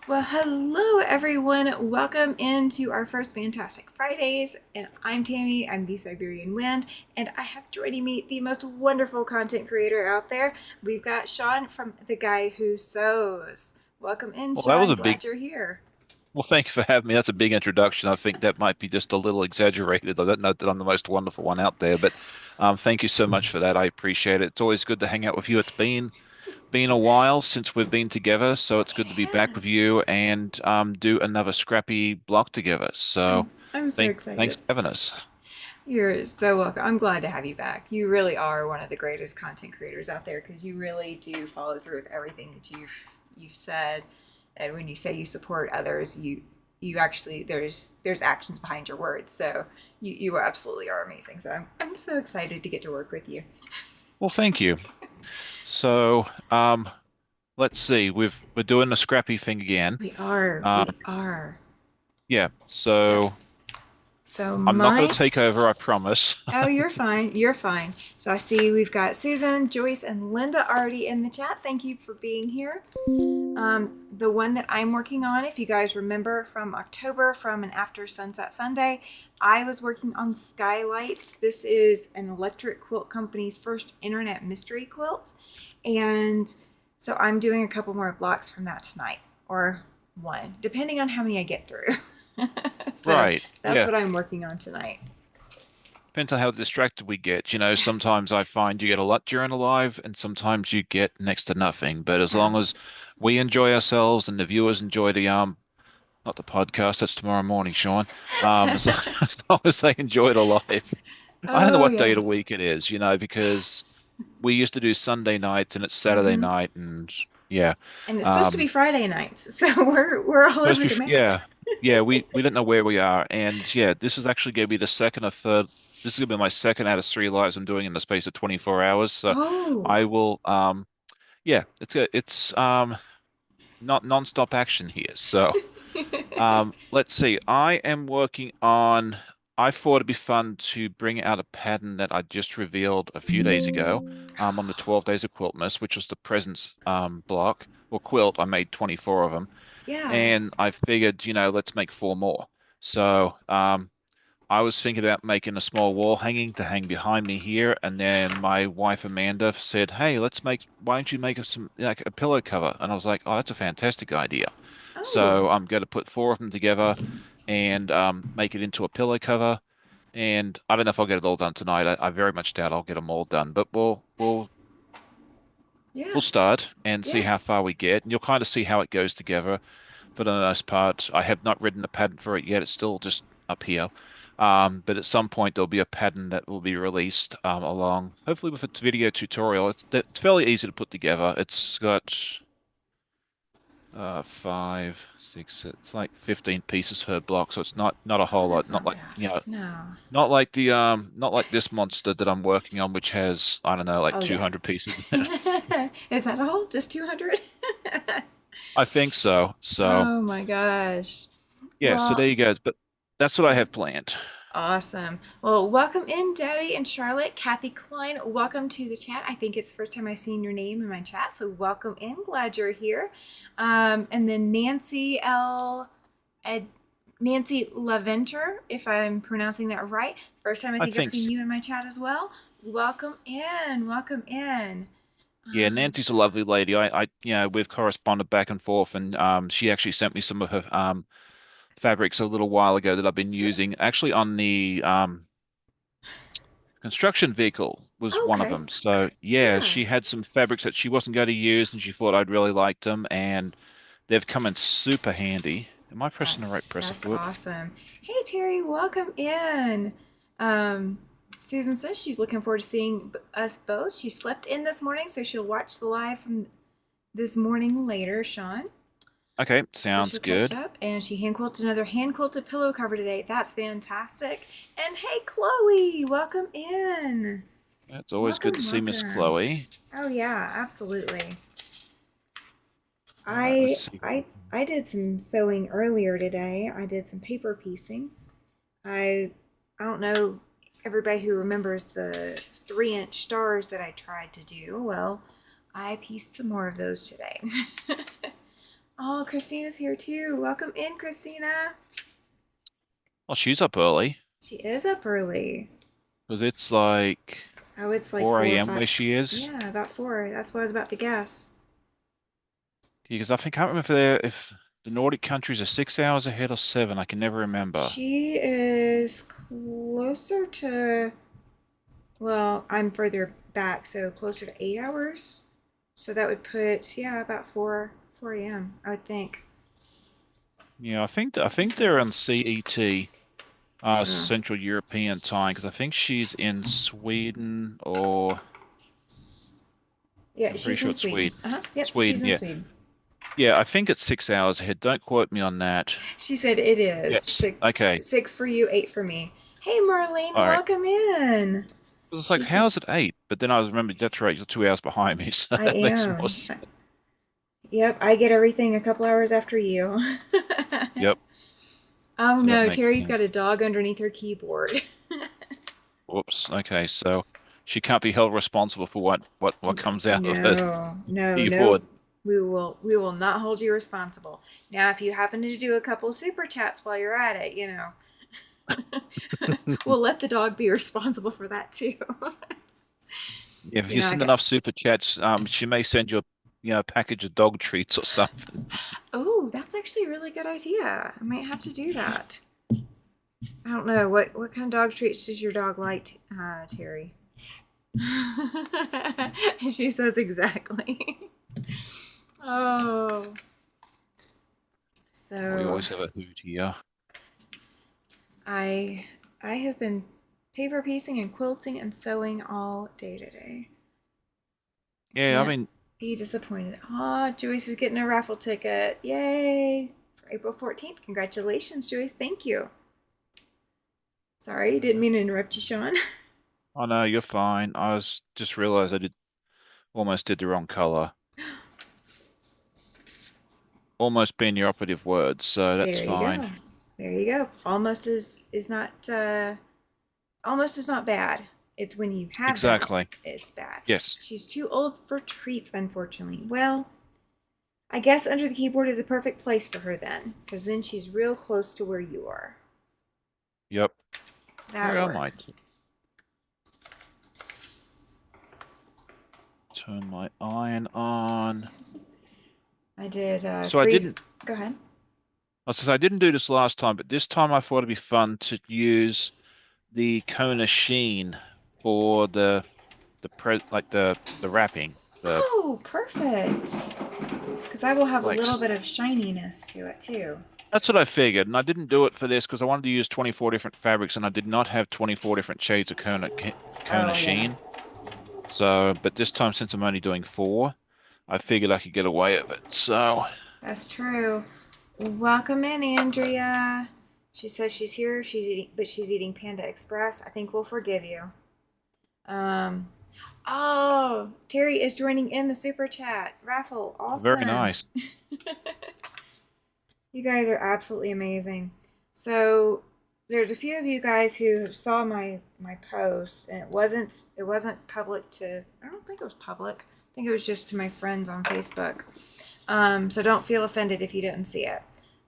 Well, hello everyone. Welcome into our first Fantastic Fridays. And I'm Tammy, I'm the Siberian Wind, and I have joining me the most wonderful content creator out there. We've got Sean from The Guy Who Sews. Welcome in, Well, that was Sean. a big, Glad you're here. well, thank you for having me. That's a big introduction. I think that might be just a little exaggerated. I don't know that I'm the most wonderful one out there, but thank you so much for that. I appreciate it. It's always good to hang out with you. It's been a while since we've been together, so it's It good to be back with has. you and do another scrappy block together. I'm So I'm so thanks excited. for having us. You're so welcome. I'm glad to have you back. You really are one of the greatest content creators out there because you really do follow through with everything that you've said. And when you say you support others, you actually there's actions behind your words. So you absolutely are amazing. So I'm so excited to get to work with you. Well, thank you. So let's see. We're doing the scrappy thing again. We are, Um, we are. yeah. So So so I'm not going my to take over, I promise. Oh, you're fine. You're fine. So I see we've got Susan, Joyce, and Linda already in the chat. Thank you for being here. The one that I'm working on, if you guys remember from October, from an After Sunset Sunday, I was working on Skylights. This is an electric quilt company's first internet mystery quilt. And so I'm doing a couple more blocks from that tonight, or one, depending on how many I get through. So Right. that's Yeah. what I'm working on tonight. Depends on how distracted we get. Sometimes I find you get a lot during a live, and sometimes you get next to nothing. But as Yeah. long as we enjoy ourselves and the viewers enjoy the not the podcast, that's tomorrow morning, Sean. As long, as long as they enjoy the live. I don't know Oh, what day yeah. of the week it is, because we used to do Sunday nights and it's Saturday Mm-hmm. night, and yeah. And it's supposed to be Um, Friday nights, so we're all Supposed over to the map. yeah, yeah. We don't know where we are, and yeah, this is actually going to be the second or third. This is going to be my second out of three lives I'm doing in the space of 24 hours. So Oh, I will. Yeah, it's not non-stop action here. So let's see. I am working on. I thought it'd be fun to bring out a pattern that I just revealed a few days ago. On the 12 days of Quiltmas, which was the presents block or quilt. I made 24 of them yeah. and I figured, let's make four more. So I was thinking about making a small wall hanging to hang behind me here, and then my wife Amanda said, "Hey, why don't you make us some like a pillow cover?" And I was like, "Oh, that's a fantastic idea." Oh, So I'm going to put four of them together and make it into a pillow cover. And I don't know if I'll get it all done tonight. I very much doubt I'll get them all done, but yeah, we'll start and see yeah. how far we get, and you'll kind of see how it goes together for the most part. I have not written a pattern for it yet. It's still just up here. But at some point there'll be a pattern that will be released along, hopefully with a video tutorial. It's fairly easy to put together. It's got five, six, it's like 15 pieces per block, so it's not a Oh, whole lot. that's Not not like, bad. No. not like this monster that I'm working on, which has, I don't know, like Oh, yeah. 200 pieces in it. Is that all? Just 200? I think so. So Oh my gosh. yeah, so there Well, you go. But that's what I yeah. have planned. Awesome. Well, welcome in, Debbie and Charlotte. Kathy Klein, welcome to the chat. I think it's the first time I've seen your name in my chat, so welcome in. Glad you're here. And then Ed, Nancy LaVenture, if I'm pronouncing that right. First time I I think I've think seen you in my chat as well. Welcome in. Welcome in. Yeah, Um, Nancy's a lovely lady. We've corresponded back and forth, and she actually sent me some of her fabrics a little while ago that I've been sure. using. Actually, on the construction vehicle was Oh, one of okay. them. So yeah, Yeah. she had some fabrics that she wasn't going to use, and she thought I'd really liked them, and they've come in super handy. Am I That, pressing the right pressure that's for it? awesome. Hey, Terry, welcome in. Um, Susan says she's looking forward to seeing us both. She slept in this morning, so she'll watch the live from this morning later, Sean. Okay, So sounds she'll catch good. up. And she hand quilted another hand quilted pillow cover today. That's fantastic. And hey, Chloe, welcome in. It's always good to Welcome, see Miss welcome. Chloe. Oh yeah, absolutely. All right, let's I see what we I can. I did some sewing earlier today. I did some paper piecing. I I don't know everybody who remembers the 3-inch stars that I tried to do. Well, I pieced some more of those today. Oh, Christina's here too. Welcome in, Christina. Well, she's up early She is up early. because it's like Oh, it's like 4 4 or a.m. 5. where she is. Yeah, about 4. That's what I was about to guess. Because I think I can't remember if the Nordic countries are 6 hours ahead or seven. I can never remember. She is closer to, well, I'm further back, so closer to 8 hours. So that would put, yeah, about 4 a.m., I would think. Yeah, I think they're on CET, Oh. Central European time, because I think she's in Sweden or Yeah, I'm pretty she's sure in it's Sweden. Sweden. Uh-huh. Yep, she's Sweden, in yeah. Sweden. Yeah, I think it's 6 hours ahead. Don't quote me on that. She said it is Yes. six Okay. six for you, 8 for me. Hey, Marlene, All right. welcome in. 'Cause it's like, She said how's it eight? But then I was remembered that's right, you're 2 hours behind me, so I that makes more am. sense. Yep, I get everything a couple hours after you. Yep. Oh So that no, makes Terry's sense. got a dog underneath her keyboard. Whoops. Okay, so she can't be held responsible for what comes out of her No, no, no. keyboard. We will not hold you responsible. Now, if you happen to do a couple super chats while you're at it, we'll let the dog be responsible for that too. If you you know, send okay. enough super chats, she may send you a package of dog treats or something. Oh, that's actually a really good idea. I might have to do that. I don't know what kind of dog treats does your dog like, Terry? She says exactly. Oh, We so always have a hoot here. I I have been paper piecing and quilting and sewing all day today. Yeah, I Can't mean, be disappointed. Ah, Joyce is getting a raffle ticket. Yay! For April 14th. Congratulations, Joyce. Thank you. Sorry, didn't mean to interrupt you, Sean. I know you're fine. I was just realized I did almost did the wrong color. Almost being the operative word, so that's There you fine. go. There you go. Almost is not bad. It's when you have done it, Exactly. it's bad. Yes. She's too old for treats, unfortunately. Well, I guess under the keyboard is a perfect place for her then, because then she's real close to where you are. Yep. Where That am I? works. Turn my iron on. I did So I freeze. didn't. Go ahead. I didn't do this last time, but this time I thought it'd be fun to use the Kona sheen for the wrapping. The Oh, perfect. Because I will have a like little bit of shininess to it too. That's what I figured, and I didn't do it for this because I wanted to use 24 different fabrics, and I did not have 24 different shades of Kona Oh, yeah. sheen. So, but this time since I'm only doing four, I figured I could get away with it. So, That's true. Welcome in, Andrea. She says she's here. She's eating Panda Express. I think we'll forgive you. Um. Oh, Terry is joining in the super chat raffle. very Awesome. nice. You guys are absolutely amazing. So there's a few of you guys who saw my post, and it wasn't public to. I don't think it was public. I think it was just to my friends on Facebook. So don't feel offended if you didn't see it.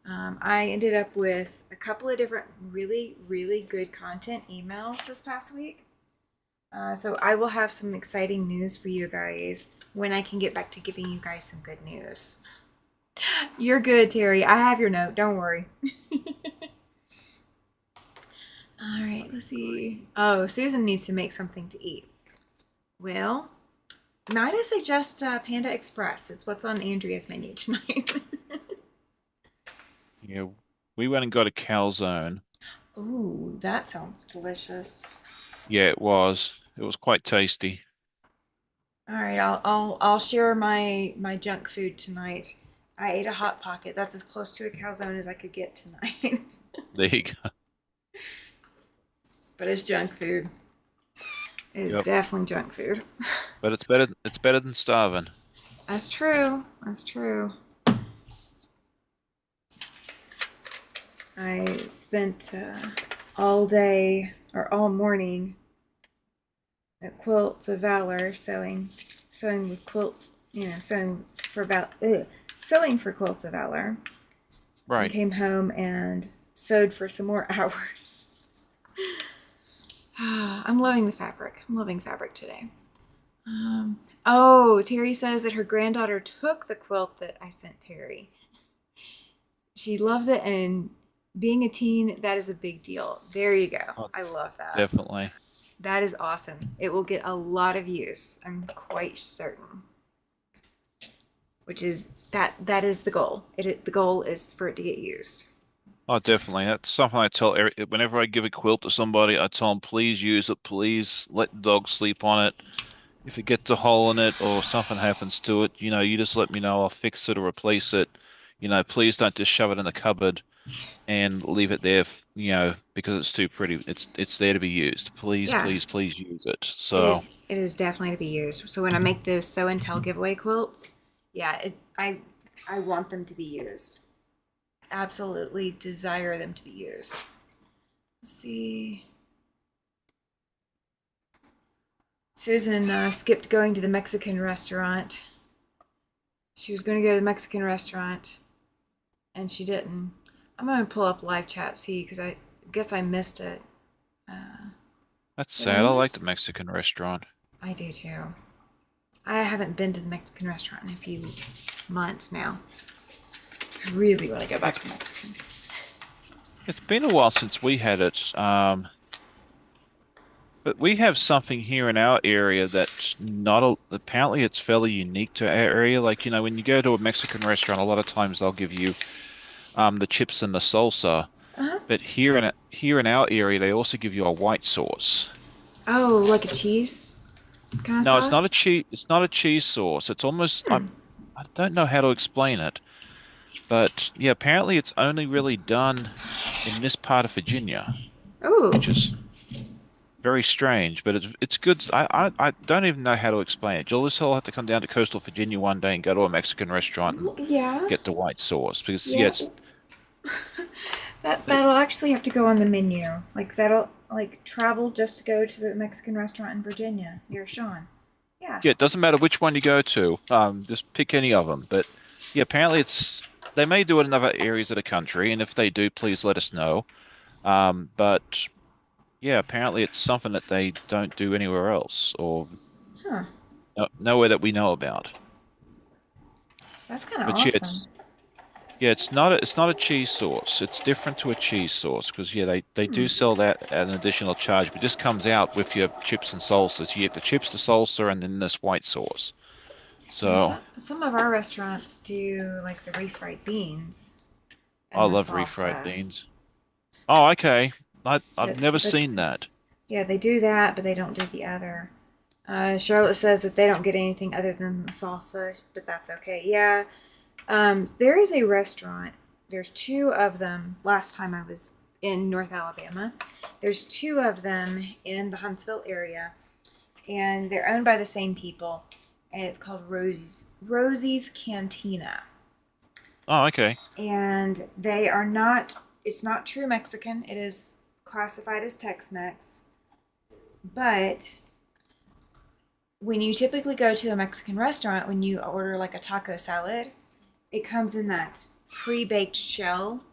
I ended up with a couple of different really, really good content emails this past week. So I will have some exciting news for you guys when I can get back to giving you guys some good news. You're good, Terry. I have your note. Don't worry. All right, let's see. Oh, Susan needs to make something to eat. Well, might I suggest Panda Express? It's what's on Andrea's menu tonight. Yeah, we went and got a calzone. Ooh, that sounds delicious. Yeah, it was. It was quite tasty. All right, I'll share my junk food tonight. I ate a hot pocket. That's as close to a calzone as I could get tonight. There you go. But it's junk food. It is Yep. definitely junk food. But it's better. It's better than starving. That's true. That's true. I spent all day or all morning at Quilts of Valor sewing with quilts, sewing for sewing for Quilts of Valor and Right. came home and sewed for some more hours. I'm loving the fabric. I'm loving fabric today. Oh, Terry says that her granddaughter took the quilt that I sent Terry. She loves it, and being a teen, that is a big deal. There you go. Oh, I love that. definitely. That is awesome. It will get a lot of use. I'm quite certain. Which is that is the goal. The goal is for it to get used. Oh, definitely. That's something I tell whenever I give a quilt to somebody, I tell them, please use it. Please let the dog sleep on it. If it gets a hole in it or something happens to it, you just let me know. I'll fix it or replace it. Please don't just shove it in the cupboard and leave it there, because it's too pretty. It's there to be used. Please, Yeah, please, please use it. it So, is. It is definitely to be used. So when I make those show and tell giveaway quilts, yeah, I want them to be used. Absolutely desire them to be used. Let's see. Susan skipped going to the Mexican restaurant. She was going to go to the Mexican restaurant, and she didn't. I'm going to pull up live chat, see, because I guess I missed it. that's Did I sad. I like the miss? Mexican restaurant. I do too. I haven't been to the Mexican restaurant in a few months now. I really want to go back It's to Mexican. it's been a while since we had it. But we have something here in our area that's not apparently it's fairly unique to our area. Like, when you go to a Mexican restaurant, a lot of times they'll give you the chips and the salsa. Uh-huh. But here in our area, they also give you a white sauce. Oh, like a cheese kind of No, it's not a sauce? cheese. It's not a cheese sauce. It's almost Hmm. I don't know how to explain it, but yeah, apparently it's only really done in this part of Virginia, Oh, which is very strange. But it's good. I don't even know how to explain it. You'll just all have to come down to coastal Virginia one day and go to a Mexican restaurant and yeah, get the white sauce because yeah, yeah. it's That'll actually have to go on the menu. Like that'll like travel just to go to the Mexican restaurant in Virginia near Sean. Yeah. yeah, it doesn't matter which one you go to. Just pick any of them. But yeah, apparently they may do it in other areas of the country, and if they do, please let us know. But yeah, apparently it's something that they don't do anywhere else, or Huh. nowhere that we know about. That's kind of But yeah, awesome. it's not a cheese sauce. It's different to a cheese sauce because yeah, they Hmm. do sell that at an additional charge, but this comes out with your chips and salsa. You get the chips, the salsa, and then this white sauce. Yeah, So some of our restaurants do like the refried beans I and the love refried salsa. beans. Oh, okay. I've But never but seen that. yeah, they do that, but they don't do the other. Charlotte says that they don't get anything other than the salsa, but that's okay. Yeah, there is a restaurant. There's two of them. Last time I was in North Alabama, there's two of them in the Huntsville area, and they're owned by the same people. And it's called Rosie's Cantina. Oh, okay. And they are not. It's not true Mexican. It is classified as Tex-Mex, but when you typically go to a Mexican restaurant, when you order like a taco salad, it comes in that pre-baked shell,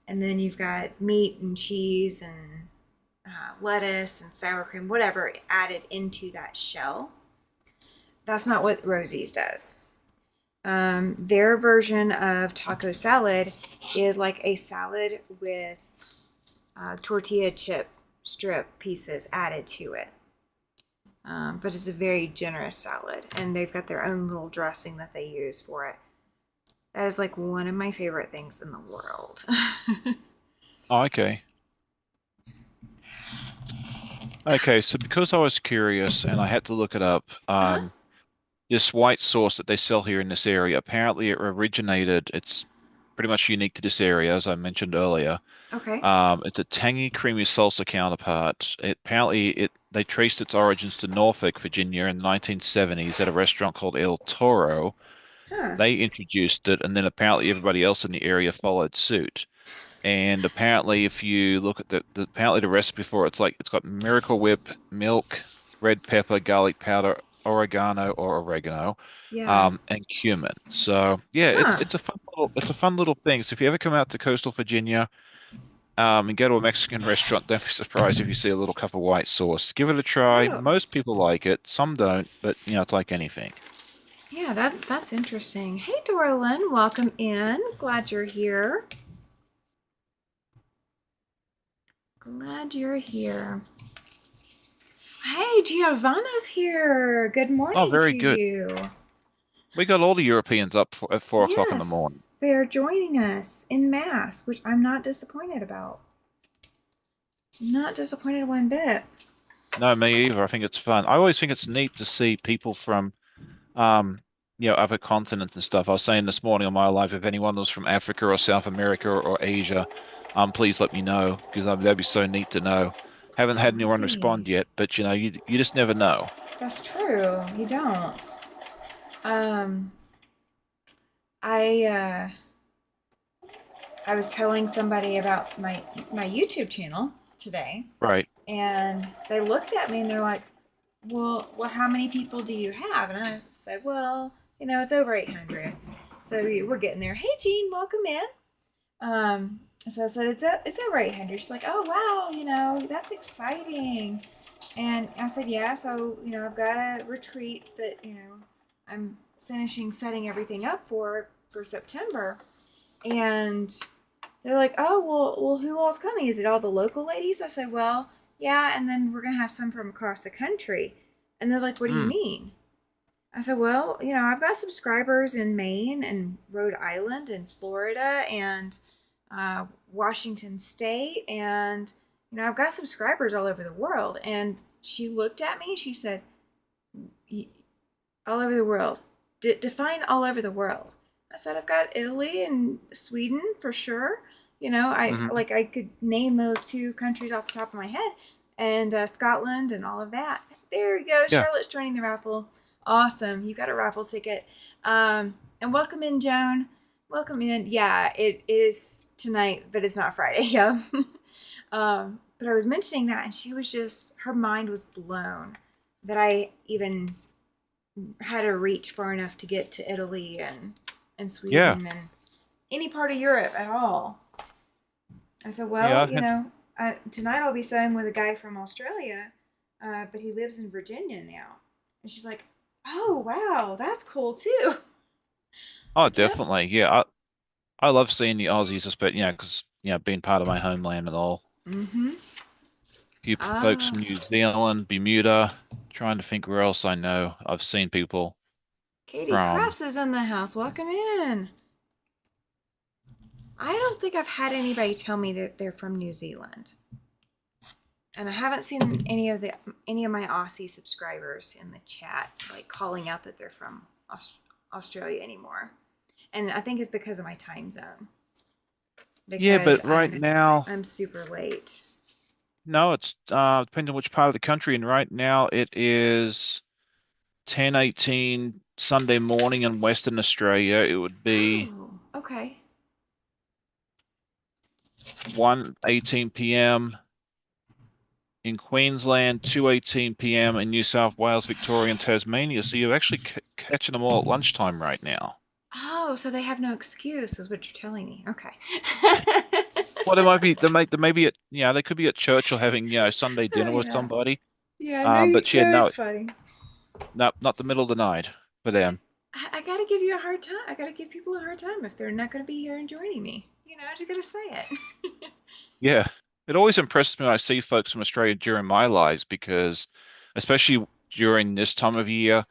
and then you've got meat and cheese and lettuce and sour cream, whatever, added into that shell. That's not what Rosie's does. Their version of taco salad is like a salad with tortilla chip strip pieces added to it. But it's a very generous salad, and they've got their own little dressing that they use for it. That is like one of my favorite things in the world. Oh, okay. Okay, so because I was curious and I had to look it up, Uh-huh. this white sauce that they sell here in this area, apparently it's pretty much unique to this area, as I mentioned earlier. Okay. It's a tangy, creamy salsa counterpart. They traced its origins to Norfolk, Virginia in the 1970s at a restaurant called El Toro. Huh. They introduced it, and then apparently everybody else in the area followed suit. And apparently, if you look at apparently the recipe for it, it's got Miracle Whip, milk, red pepper, garlic powder, oregano, Yeah. and cumin. So yeah, it's Huh. it's a fun little thing. So if you ever come out to coastal Virginia, and go to a Mexican restaurant, don't be surprised if you see a little cup of white sauce. Give it a try. Oh, Most people like it, some don't, but it's like anything. yeah, that's interesting. Hey, Dorlin, welcome in. Glad you're here. Glad you're here. Hey, Giovanna's here. Good Oh, morning very to good. you. We got all the Europeans up at 4 o'clock in the morning. Yes, they are joining us in mass, which I'm not disappointed about. Not disappointed one bit. No, me either. I think it's fun. I always think it's neat to see people from um, other continents and stuff. I was saying this morning on my live, if anyone was from Africa or South America or Asia, please let me know because that'd be so neat to know. Haven't That had would anyone be. respond yet, but you just never know. That's true. You don't. Um, I I was telling somebody about my YouTube channel today, Right. and they looked at me and they're like, "Well, how many people do you have?" And I said, "Well, it's over 800." So we're getting there. Hey, Jean, welcome in. So I said it's over 800. She's like, "Oh wow, that's exciting." And I said, "Yeah." So I've got a retreat that I'm finishing setting everything up for September, and they're like, "Oh well, who all's coming? Is it all the local ladies?" I said, "Well, yeah, and then we're gonna have some from across the country." And they're like, "What do you Mm, mean?" I said, "Well, I've got subscribers in Maine and Rhode Island and Florida and Washington State, and I've got subscribers all over the world." And she looked at me. She said, "All over the world. Define all over the world." I said, "I've got Italy and Sweden for sure. hmm I could name those two countries off the top of my head, and Scotland and all of that." There you go. Yeah. Charlotte's joining the raffle. Awesome. You got a raffle ticket. And welcome in, Joan. Welcome in. Yeah, it is tonight, but it's not Friday. Yeah. But I was mentioning that, and she was just, her mind was blown that I even had to reach far enough to get to Italy and Yeah. Sweden and any part of Europe at all. I said, Yeah. "Well, I've had tonight I'll be sewing with a guy from Australia, but he lives in Virginia now." And she's like, "Oh, wow, that's cool too." It's Oh, like, "Yep." definitely. Yeah. I love seeing the Aussies, especially because being part of my homeland and all. Mm-hmm. Few folks Ah, from New Zealand, Bermuda. Trying to think where else I know. I've seen people Katie from. Crafts is in the house. Welcome in. I don't think I've had anybody tell me that they're from New Zealand. And I haven't seen any of my Aussie subscribers in the chat like calling out that they're from Australia anymore. And I think it's because of my time zone. Yeah, Because but right now, I'm super late. no, it's depending on which part of the country. And right now, it is 10:18 Sunday morning in Western Australia. It would be Oh, okay. 1:18 p.m. in Queensland, 2:18 p.m. in New South Wales, Victoria, and Tasmania. So you're actually catching them all at lunchtime right now. Oh, so they have no excuse, is what you're telling me. Okay. Well, they might be, they may be at, they could be at church or having, Sunday Oh, dinner with yeah. somebody. Yeah, no, But yeah, no, no, it's funny. no, not the middle of the night for them. I gotta give you a hard time. I gotta give people a hard time if they're not gonna be here and joining me. I just gotta say it. Yeah, it always impresses me when I see folks from Australia during my lives because, especially during this time of year,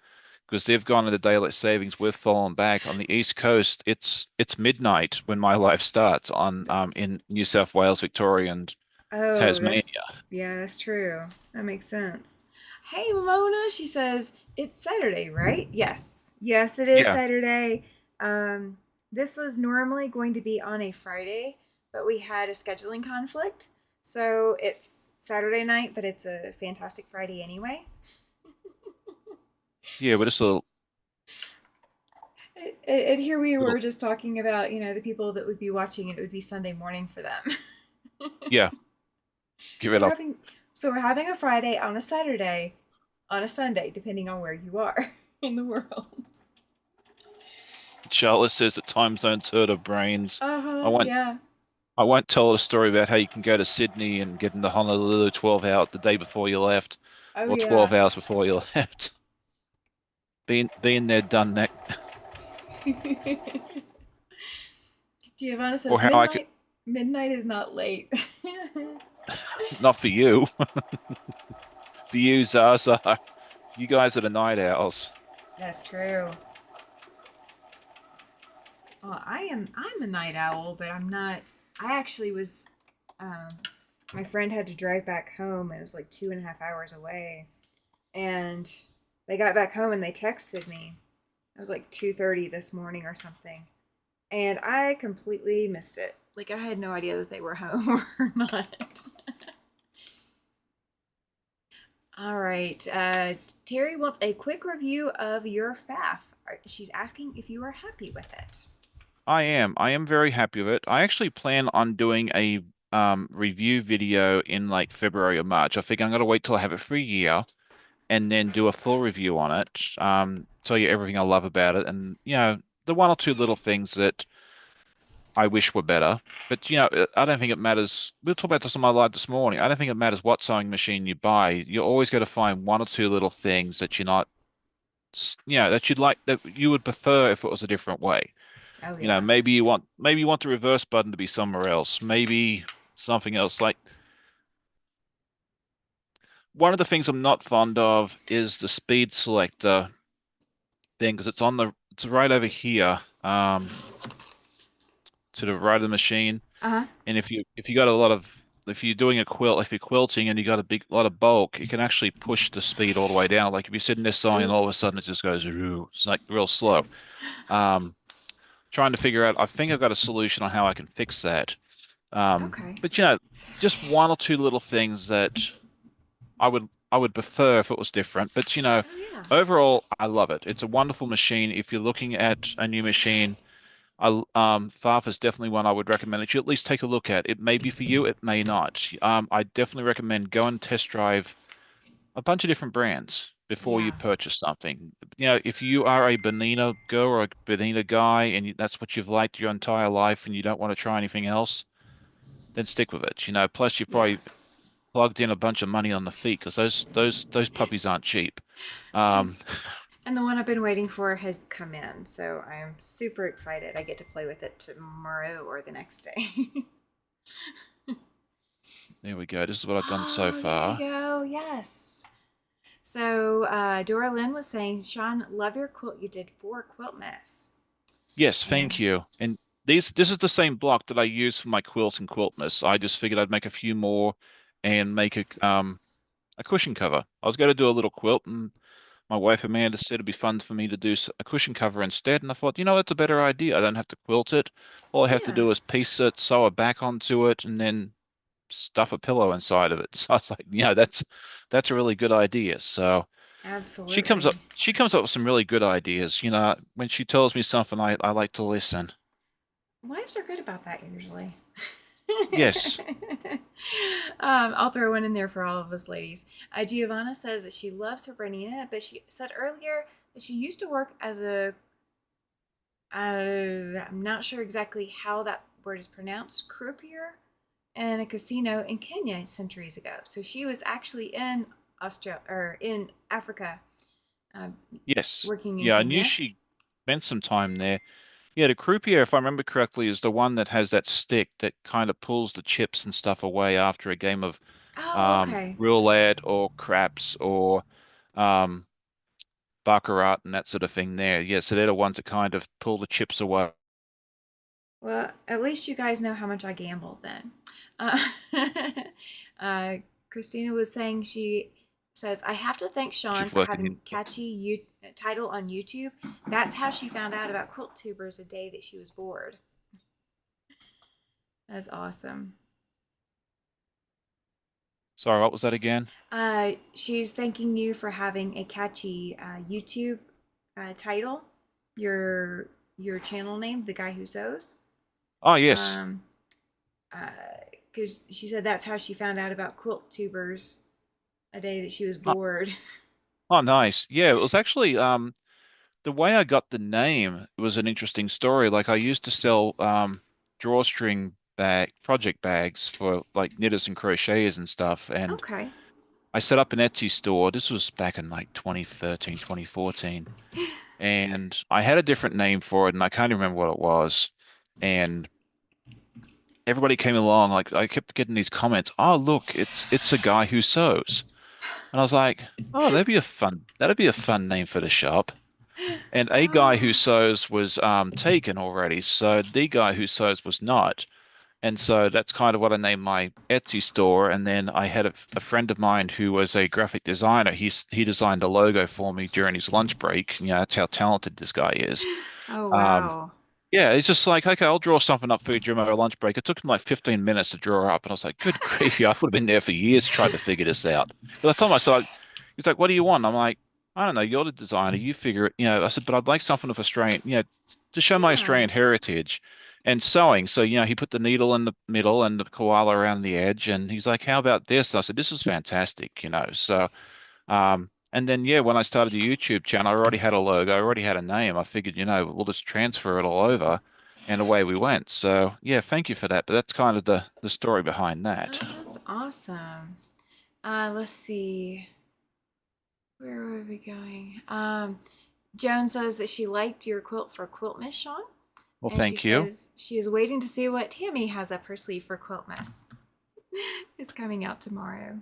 because they've gone into daylight savings, we've fallen back. On the East Coast, it's midnight when my life starts on in New South Wales, Victoria, and Oh, Tasmania. that's true. That makes sense. Hey, Mona, she says it's Saturday, right? Yes, yes, it is Yeah. Saturday. Um, this was normally going to be on a Friday, but we had a scheduling conflict, so it's Saturday night, but it's a fantastic Friday anyway. Yeah, but it's a And here we were little, just talking about, the people that would be watching it. It would be Sunday morning for them. yeah, give So it we're up. having so we're having a Friday on a Saturday on a Sunday, depending on where you are in the world. Charlotte says that time zones hurt her brains. Uh I huh. won't Yeah. I won't tell her a story about how you can go to Sydney and get into Honolulu 12 hours the day before you left, Oh or yeah. 12 hours before you left. Being there, done that. Giovanna Or says how I could, midnight is not late. not for you, for you, Zaza. You guys are the night owls. That's true. Well, I'm a night owl, but I'm not. I actually was. Um, my friend had to drive back home. It was like 2.5 hours away, and they got back home and they texted me. It was like 2:30 this morning or something, and I completely missed it. Like I had no idea that they were home or not. All right. Terry wants a quick review of your FAF. She's asking if you are happy with it. I am. I am very happy with it. I actually plan on doing a review video in like February or March. I think I'm gonna wait till I have it for a year and then do a full review on it. Tell you everything I love about it, and the one or two little things that I wish were better. But I don't think it matters. We'll talk about this on my live this morning. I don't think it matters what sewing machine you buy. You're always going to find one or two little things that you're not, that you'd like that you would prefer if it was a different way. Oh yeah. Maybe you want the reverse button to be somewhere else. Maybe something else. Like one of the things I'm not fond of is the speed selector thing because it's right over here, to the right of the machine. Uh huh. And if you got a lot of if you're doing a quilt, if you're quilting and you got a big lot of bulk, it can actually push the speed all the way down. Like if you're sitting there sewing and all of a Oops. sudden it just goes, "Ooh," it's like real slow. Um, Trying to figure out. I think I've got a solution on how I can fix that. Okay. But just one or two little things that I would prefer if it was different. But Oh yeah. overall, I love it. It's a wonderful machine. If you're looking at a new machine, Farf is definitely one I would recommend that you at least take a look at. It may be for you, it may not. I definitely recommend go and test drive a bunch of different brands before you Yeah. purchase something. If you are a Bonina girl or a Bonina guy and that's what you've liked your entire life and you don't want to try anything else, then stick with it. Plus you've Yeah. probably plugged in a bunch of money on the feet because those puppies aren't cheap. And Um, and the one I've been waiting for has come in, so I'm super excited. I get to play with it tomorrow or the next day. there we go. This is what I've done so Oh, there you far. go. Yes. So Dora Lynn was saying, Sean, love your quilt you did for Quilt Mess. Yes, thank And you. And this is the same block that I use for my quilts and quiltness. I just figured I'd make a few more and make a cushion cover. I was going to do a little quilt, and my wife Amanda said it'd be fun for me to do a cushion cover instead. And I thought, that's a better idea. I don't have to quilt it. All I have to yeah, do is piece it, sew it back onto it, and then stuff a pillow inside of it. So I was like, that's a really good idea. So she comes up absolutely. she comes up with some really good ideas. When she tells me something, I like to listen. Wives are good about that usually. Yes. I'll throw one in there for all of us ladies. Giovanna says that she loves her Bernina, but she said earlier that she used to work as I'm not sure exactly how that word is pronounced, croupier in a casino in Kenya centuries ago. So she was actually in Australia or in Africa, uh, Yes. working in Yeah, I knew Kenya. she spent some time there. Yeah, the croupier, if I remember correctly, is the one that has that stick that kind of pulls the chips and stuff away after a game of Oh, okay. roulette or craps or um, baccarat and that sort of thing there. Yeah, so they're the ones that kind of pull the chips away. Well, at least you guys know how much I gamble then. Uh, uh, Christina was saying she says, I have to thank Sean She's for working having in. catchy title on YouTube. That's how she found out about quilt tubers a day that she was bored. That's awesome. Sorry, what was that again? She's thanking you for having a catchy YouTube title. Your your channel name, the guy who sews. Oh, yes. Um, because she said that's how she found out about quilt tubers a day that she was Uh, bored. Oh, nice. Yeah, it was actually the way I got the name was an interesting story. Like I used to sell drawstring project bags for like knitters and crocheters and stuff, and Okay. I set up an Etsy store. This was back in like 2013, 2014, and I had a different name for it, and I can't remember what it was. And everybody came along, like I kept getting these comments, "Oh, look, it's a guy who sews." And I was like, "Oh, that'd be a fun name for the shop." And a guy who Oh, sews was taken already, so the guy who sews was not. And so that's kind of what I named my Etsy store. And then I had a friend of mine who was a graphic designer. He designed a logo for me during his lunch break. You know, that's how talented this guy is. oh Um, wow. yeah, it's just like, okay, I'll draw something up for you during my lunch break. It took him like 15 minutes to draw up, and I was like, good grief, I would have been there for years trying to figure this out. But I told myself, he's like, what do you want? I'm like, I don't know, you're the designer, you figure it. I said, but I'd like something of Australian, to show my Yeah. Australian heritage and sewing. So, he put the needle in the middle and the koala around the edge, and he's like, how about this? And I said, this is fantastic. So. And then yeah, when I started the YouTube channel, I already had a logo, I already had a name. I figured, we'll just transfer it all over, and away we went. So yeah, thank you for that. But that's kind of the story behind that. Oh, that's awesome. Let's see. Where were we going? Joan says that she liked your quilt for Quiltmas, Sean. Well, And she thank you. says she is waiting to see what Tammy has up her sleeve for Quiltmas. It's coming out tomorrow.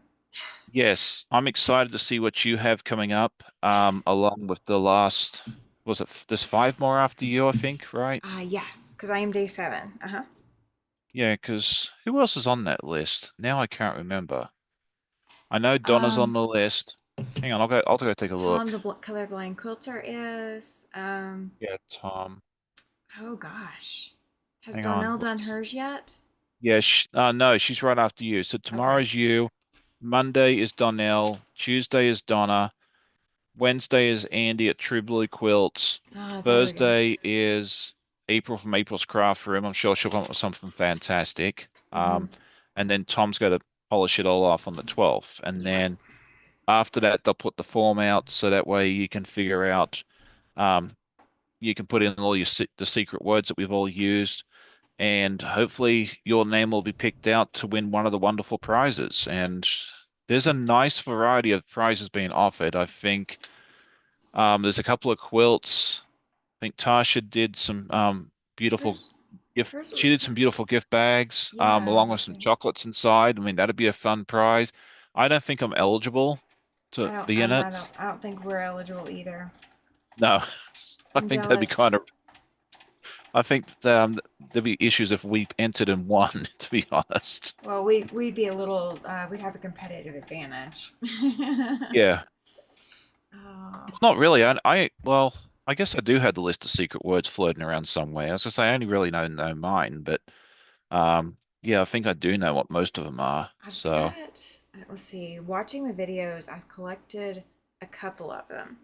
Yes, I'm excited to see what you have coming up. Along with was it there's five more after you, I think, right? Yes, because I am day 7. Uh huh. Yeah, because who else is on that list? Now I can't remember. I know Donna's on Um, the list. Hang on, I'll go take a Tom look. the colorblind quilter is. Yeah, Tom. Oh gosh, has Hang on. Donnell done hers yet? Yeah, no, she's right after you. So Okay. tomorrow's you. Monday is Donnell. Tuesday is Donna. Wednesday is Andy at True Blue Quilts. Ah, there we go. Thursday is April from April's Craft Room. I'm sure she'll come up with something fantastic. Mm-hmm. And then Tom's going to polish it all off on the 12th. And Yeah. then after that, they'll put the form out so that way you can figure out, um, you can put in all the secret words that we've all used, and hopefully your name will be picked out to win one of the wonderful prizes. And there's a nice variety of prizes being offered. I think there's a couple of quilts. I think Tasha did some beautiful Where's gift. where's She did some beautiful gift bags Yeah, along with let's some see. chocolates inside. I mean, that'd be a fun prize. I don't think I'm eligible to be in it. I don't think we're eligible either. No, I I'm think that'd be jealous. kind of. I think there'd be issues if we entered and won, to be honest. Well, we'd be a little we'd have a competitive advantage. Yeah. Oh, Not really. Well, I guess I do have the list of secret words floating around somewhere. As I say, I only really know mine, but yeah, I think I do know what most of them are. I've So got let's see, watching the videos, I've collected a couple of them,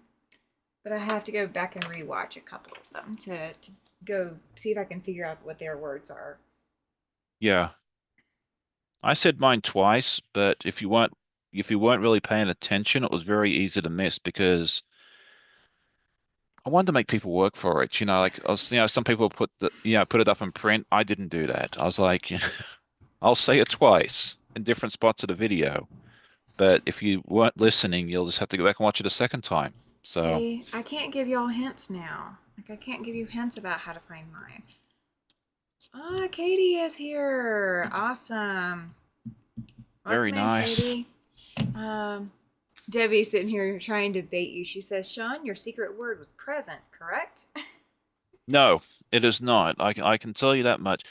but I have to go back and rewatch a couple of them to go see if I can figure out what their words are. yeah, I said mine twice, but if you weren't really paying attention, it was very easy to miss because I wanted to make people work for it. Like some people put it up in print. I didn't do that. I was like, I'll say it twice in different spots of the video. But if you weren't listening, you'll just have to go back and watch it a second time. So See, I can't give y'all hints now. Like I can't give you hints about how to find mine. Ah, Katie is here. Awesome. very Welcome in, nice. Katie. Um, Debbie's sitting here trying to bait you. She says, Sean, your secret word was present, correct? No, it is not. I can tell you that much.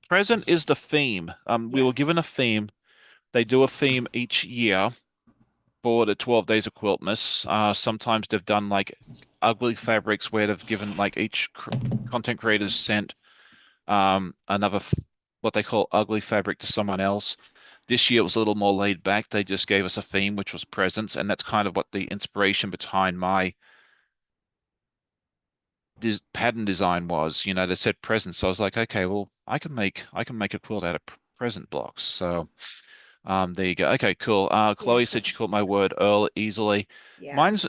Present is the theme. We were Yes. given a theme. They do a theme each year for the 12 days of Quiltmas. Sometimes they've done like ugly fabrics where they've given like each content creators sent another what they call ugly fabric to someone else. This year it was a little more laid back. They just gave us a theme, which was presents, and that's kind of what the inspiration behind my pattern design was. They said presents, so I was like, okay, well, I can make a quilt out of present blocks. So there you go. Okay, cool. Yeah, Chloe said she caught my word early easily. yeah. Mine's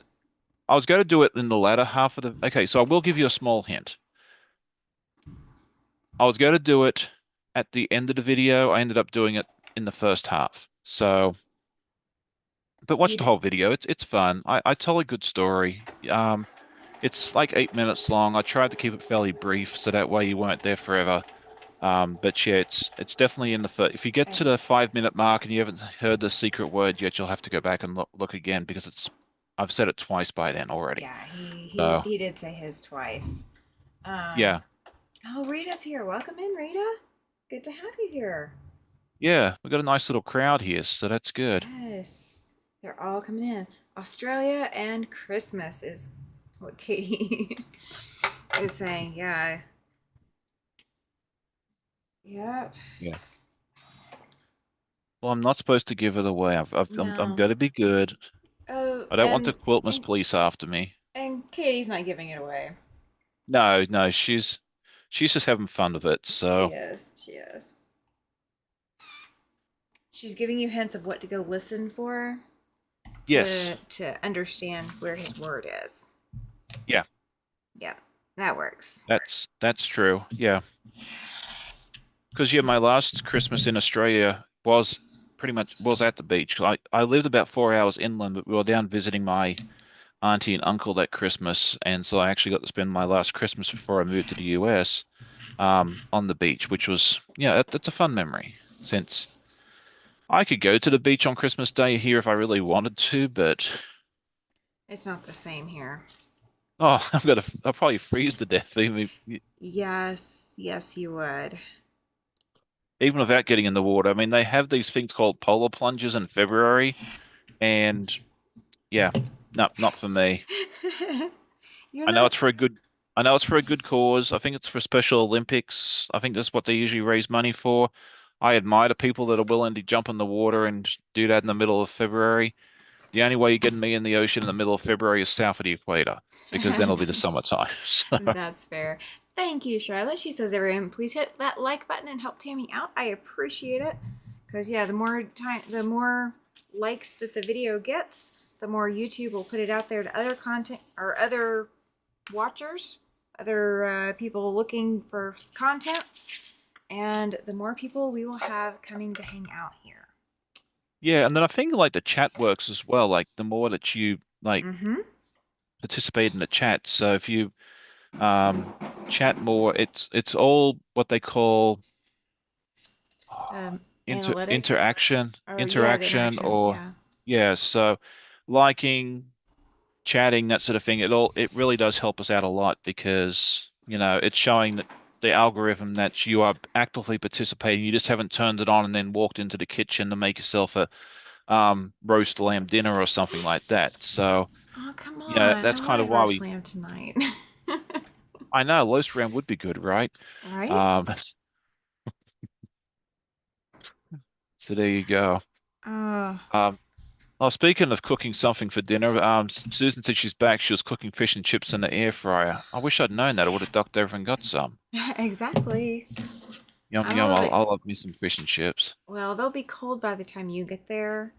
I was going to do it in the latter half of the. Okay, so I will give you a small hint. I was going to do it at the end of the video. I ended up doing it in the first half. So, but watch You the did. whole video. It's fun. I tell a good story. It's like 8 minutes long. I tried to keep it fairly brief so that way you weren't there forever. But yeah, it's definitely in the first. If you get to And the 5 minute mark and you haven't heard the secret word yet, you'll have to go back and look again because it's. I've said it twice by then already. yeah, So he did say his twice. yeah, Oh, Rita's here. Welcome in, Rita. Good to have you here. yeah, we got a nice little crowd here, so that's good. Yes, they're all coming in. Australia and Christmas is what Katie is saying. Yeah. Yep. Yeah. Well, I'm not supposed to give it away. I'm No. going to be good. Oh, I don't want the Quiltmas and police after me. and Katie's not giving it away. No, no, she's just having fun with it. She So is. She is. She's giving you hints of what to go listen for yes, to understand where his word is. yeah, Yep, that works. that's true. Yeah. Because yeah, my last Christmas in Australia was pretty much was at the beach. I lived about 4 hours inland, but we were down visiting my auntie and uncle that Christmas, and so I actually got to spend my last Christmas before I moved to the US, on the beach, which was yeah, that's a fun memory. Since I could go to the beach on Christmas Day here if I really wanted to, but It's not the same here. oh, I'll probably freeze to death Yes, yes, you would. even without getting in the water. I mean, they have these things called polar plunges in February, and yeah, no, not for me. You're I know not. it's for a good I know it's for a good cause. I think it's for Special Olympics. I think that's what they usually raise money for. I admire the people that are willing to jump in the water and do that in the middle of February. The only way you're getting me in the ocean in the middle of February is south of the equator, because then it'll be the summertime. So That's fair. Thank you, Charlotte. She says, everyone, please hit that like button and help Tammy out. I appreciate it. Because, yeah, the more likes that the video gets, the more YouTube will put it out there to other content or other watchers, other people looking for content. And the more people we will have coming to hang out here. yeah, and then I think like the chat works as well. Like the more that you like Mm-hmm. participate in the chat. So if you chat more, it's all what they call Analytics. interaction, Or, yeah, the interaction, interactions, or yeah. yeah. So liking, chatting, that sort of thing. It really does help us out a lot because it's showing that the algorithm that you are actively participating. You just haven't turned it on and then walked into the kitchen to make yourself a roast lamb dinner or something like that. So Oh, come yeah, on. I that's kind of wanted why roast we. lamb tonight. I know roast lamb would be good, right? Right? Um, so there you go. Oh, Um, well, speaking of cooking something for dinner, Susan said she's back. She was cooking fish and chips in the air fryer. I wish I'd known that. I would have ducked over and got some. exactly. Yum I yum. love it. I'll love me some fish and chips. Well, they'll be cold by the time you get there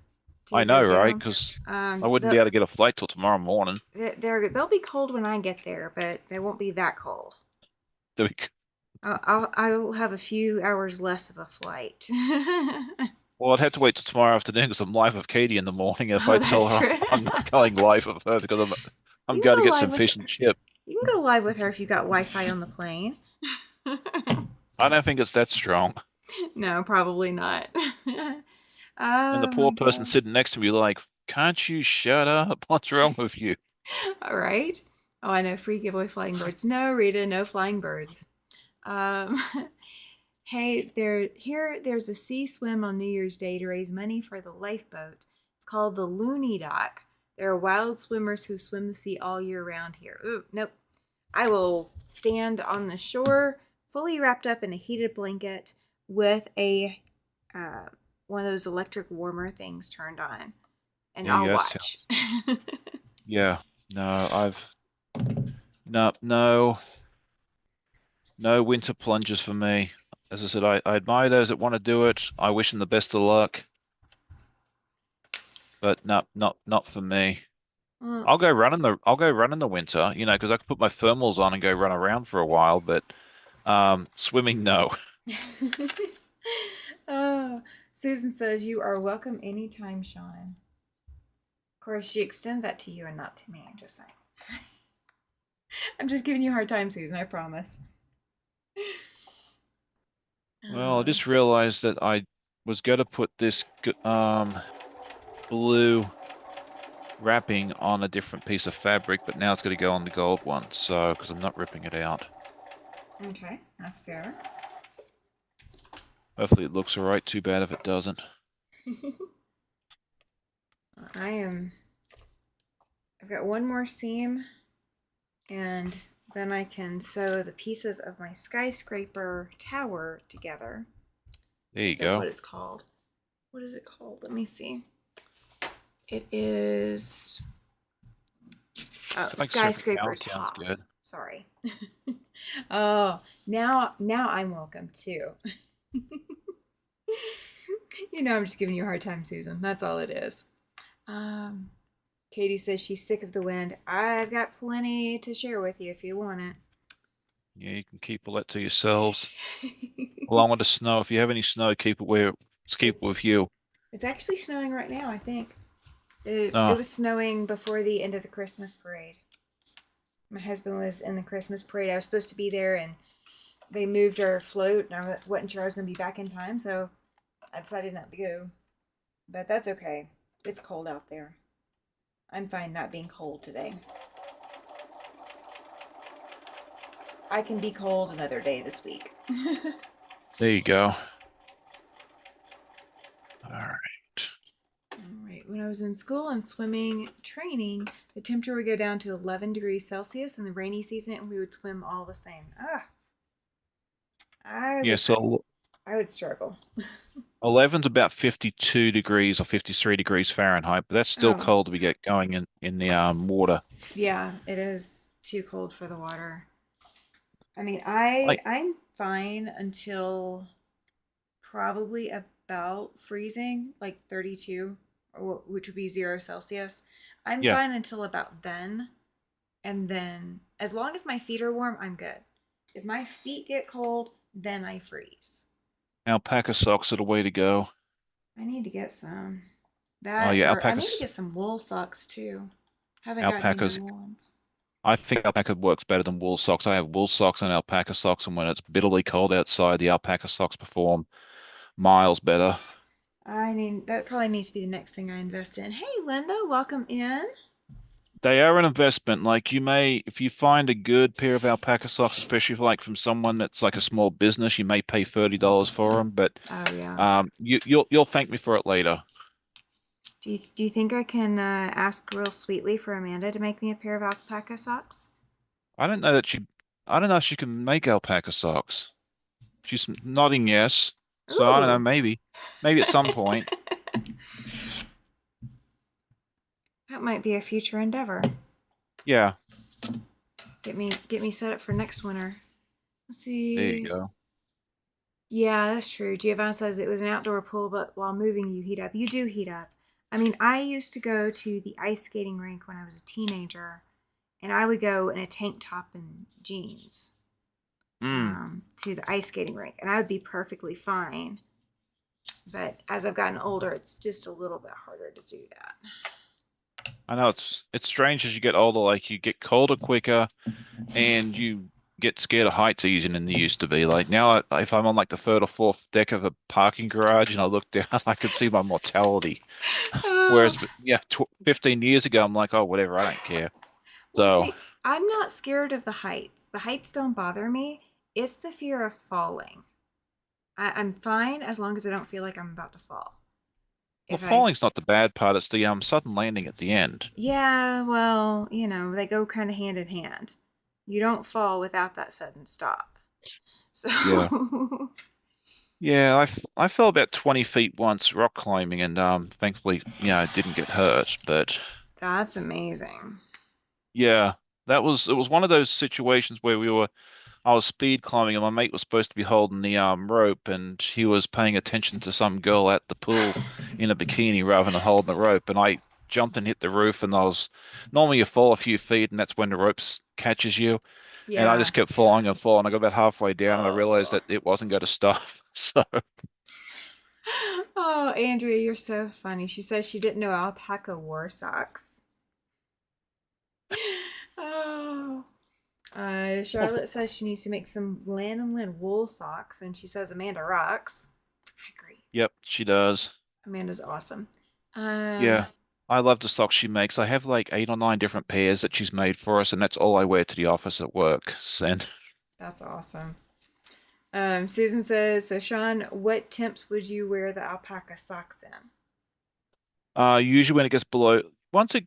to I go know, get right? them. Because I wouldn't be able to get a flight till tomorrow morning. They'll be cold when I get there, but they won't be that cold. To be- I'll have a few hours less of a flight. Well, I'd have to wait till tomorrow afternoon because I'm live with Katie in the morning. If Oh, I tell that's her true. I'm not going live with her because I'm You can going to go get live some with fish and chip. you can go live with her if you got Wi-Fi on the plane. I don't think it's that strong. No, probably not. And the Oh poor my person gosh. sitting next to me like, can't you shut up? What's wrong with you? All right. Oh, I know. Free giveaway flying birds. No, Rita, no flying birds. Um, hey, there's a sea swim on New Year's Day to raise money for the lifeboat. It's called the Looney Dock. There are wild swimmers who swim the sea all year round here. Ooh, nope. I will stand on the shore, fully wrapped up in a heated blanket, with a uh, one of those electric warmer things turned on, and Yeah, I'll yeah, that watch. sounds. Yeah, no, no, no, no winter plunges for me. As I said, I admire those that want to do it. I wish them the best of luck, but no, not for me. Well, I'll go run in the winter, because I can put my thermals on and go run around for a while, but swimming, no. oh, Susan says you are welcome anytime, Sean. Of course, she extends that to you and not to me. I'm just saying. I'm just giving you a hard time, Susan. I promise. Well, I Uh, just realized that I was going to put this blue wrapping on a different piece of fabric, but now it's going to go on the gold one, so because I'm not ripping it out. okay, that's fair. Hopefully it looks all right. Too bad if it doesn't. I am. I've got one more seam, and then I can sew the pieces of my skyscraper tower together. I There you think that's go. what it's called. What is it called? Let me see. It is To make circuit skyscraper tower sounds top. good. Sorry. Oh, now I'm welcome too. I'm just giving you a hard time, Susan. That's all it is. Um, Katie says she's sick of the wind. I've got plenty to share with you if you want Yeah, you can keep all that to yourselves. it. Along with the snow, if you have any snow, keep it it with you. it's actually snowing right now, I think. It Oh, was snowing before the end of the Christmas parade. My husband was in the Christmas parade. I was supposed to be there, and they moved our float, and I wasn't sure I was going to be back in time, so I decided not to go. But that's okay. It's cold out there. I'm fine not being cold today. I can be cold another day this week. there you go. All right. Alright, when I was in school and swimming training, the temperature would go down to 11 degrees Celsius in the rainy season, and we would swim all the same. I Yeah, would, so I would struggle. 11's about 52 degrees or 53 degrees Fahrenheit, but that's still Oh, cold to be get going in the water. yeah, it is too cold for the water. I mean, I'm fine until probably about freezing, like 32, which would be 0 Celsius. I'm Yeah, fine until about then. And then, as long as my feet are warm, I'm good. If my feet get cold, then I freeze. alpaca socks are the way to go. I need to get some. Oh That, yeah, or I need to get some wool socks too. Haven't gotten any alpacas. wool ones. I think alpaca works better than wool socks. I have wool socks and alpaca socks, and when it's bitterly cold outside, the alpaca socks perform miles better. That probably needs to be the next thing I invest in. Hey, Linda, welcome in. They are an investment. Like you may, if you find a good pair of alpaca socks, especially if like from someone that's like a small business, you may pay $30 for them, but Oh yeah. you'll thank me for it later. Do you think I can ask real sweetly for Amanda to make me a pair of alpaca socks? I don't know that she, I don't know if she can make alpaca socks. She's nodding yes. So I don't know, Ooh. maybe at some point. That might be a future endeavor. Yeah, Get me set up for next winter. Let's there you see. go. Yeah, that's true. Giovanna says it was an outdoor pool, but while moving, you heat up. You do heat up. I mean, I used to go to the ice skating rink when I was a teenager, and I would go in a tank top and jeans Hmm. to the ice skating rink, and I would be perfectly fine. But as I've gotten older, it's just a little bit harder to do that. I know it's strange as you get older, like you get colder quicker and you get scared of heights easier than they used to be. Like now, if I'm on like the third or fourth deck of a parking garage and I look down, I can see my mortality. Oh, Whereas, yeah, tw 15 years ago, I'm like, oh, whatever, I don't care. well, So, see, I'm not scared of the heights. The heights don't bother me. It's the fear of falling. I'm fine as long as I don't feel like I'm about to fall. well, If I, falling's not the bad part. It's the sudden landing at the end. yeah, well, they go kind of hand in hand. You don't fall without that sudden stop. So, Yeah. Yeah, I fell about 20 feet once rock climbing and thankfully, I didn't get hurt, but that's amazing. yeah, it was one of those situations where I was speed climbing and my mate was supposed to be holding the rope and he was paying attention to some girl at the pool in a bikini rather than holding the rope and I jumped and hit the roof, and I was normally you fall a few feet, and that's when the ropes catches you. And I Yeah. just kept falling and falling. I got about halfway down, and I realized Oh. that it wasn't going to stop. So Oh, Andrea, you're so funny. She says she didn't know alpaca wore socks. Oh. well, Charlotte says she needs to make some lanolin wool socks, and she says Amanda rocks. I agree. yep, she does. Amanda's awesome. Um, Yeah. I love the socks she makes. I have like 8 or 9 different pairs that she's made for us, and that's all I wear to the office at work. And that's awesome. Susan says, so Sean, what temps would you wear the alpaca socks in? usually when it gets below, once it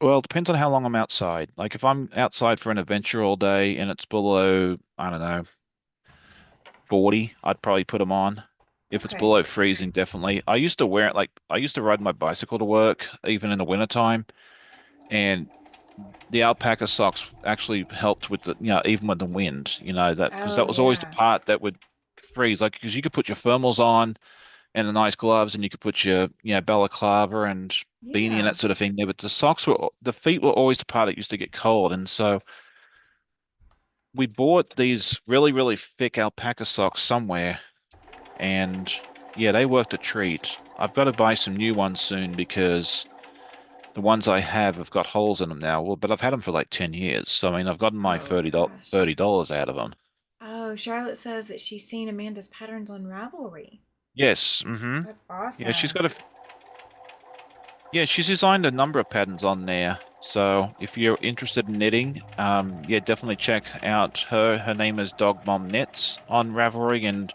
well, it depends on how long I'm outside. Like if I'm outside for an adventure all day and it's below, I don't know, 40, I'd probably put them on. If it's Okay. below freezing, definitely. I used to wear it like I used to ride my bicycle to work, even in the wintertime, and the alpaca socks actually helped with the, even with the wind, that because Oh, that was always the yeah. part that would freeze. Like, because you could put your thermals on and the nice gloves, and you could put your, balaclava and beanie and Yeah. that sort of thing there. But the feet were always the part that used to get cold. And so we bought these really, really thick alpaca socks somewhere, and yeah, they worked a treat. I've got to buy some new ones soon because the ones I have got holes in them now. Well, but I've had them for like 10 years. So, I mean, I've gotten my Oh, $30, gosh. $30 out of them. Oh, Charlotte says that she's seen Amanda's patterns on Ravelry. Yes. That's Yeah, she's awesome. got yeah, she's designed a number of patterns on there. So if you're interested in knitting, yeah, definitely check out her. Her name is Dog Mom Knits on Ravelry and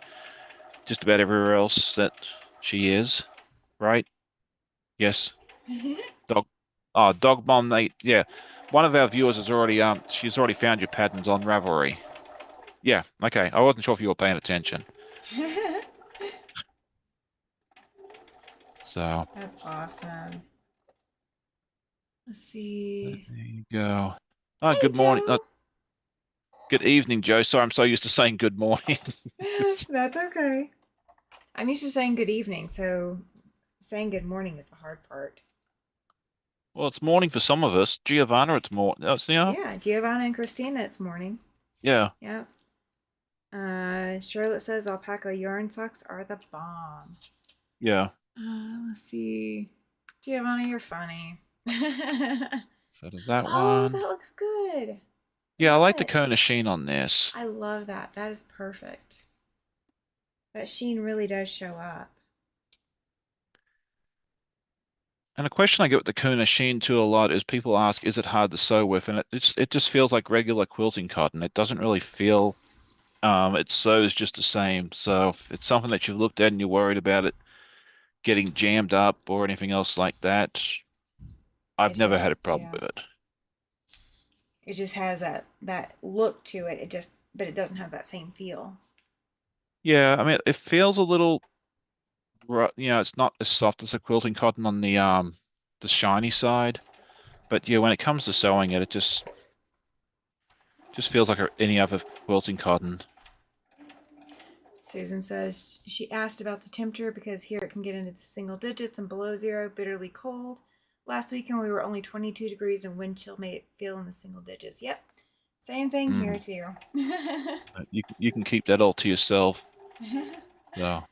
just about everywhere else that she is, right? Yes. Dog Dog Mom Knit. Yeah. One of our viewers has already she's already found your patterns on Ravelry. Yeah, okay. I wasn't sure if you were paying attention. So That's awesome. Let's there see. you go. Hey, Good morning. Joe. Good evening, Joe. Sorry, I'm so used to saying good morning. That's okay. I'm used to saying good evening, so saying good morning is the hard part. Well, it's morning for some of us. Giovanna, it's more. Yeah, Yeah, Giovanna and Christina, it's morning. yeah, Yep. Charlotte says alpaca yarn socks are the bomb. yeah. Let's see. Giovanna, you're funny. So does that Oh, one? that looks good. Yeah, I Love like the it. Kona sheen on this. I love that. That is perfect. That sheen really does show up. And a question I get with the Kona sheen too a lot is people ask, is it hard to sew with? And it just feels like regular quilting cotton. It doesn't really feel it sews just the same. So if it's something that you've looked at and you're worried about it getting jammed up or anything else like that, I've It's never just had a problem yeah. with it. It just has that look to it. It just but it doesn't have that same feel. Yeah, I mean, it feels a little it's not as soft as a quilting cotton on the shiny side, but yeah, when it comes to sewing it, it just feels like any other quilting cotton. Susan says she asked about the temperature because here it can get into the single digits and below zero, bitterly cold. Last weekend we were only 22 degrees and wind chill made it feel in the single digits. Yep, same thing here Mm. too. You can keep that all to yourself. So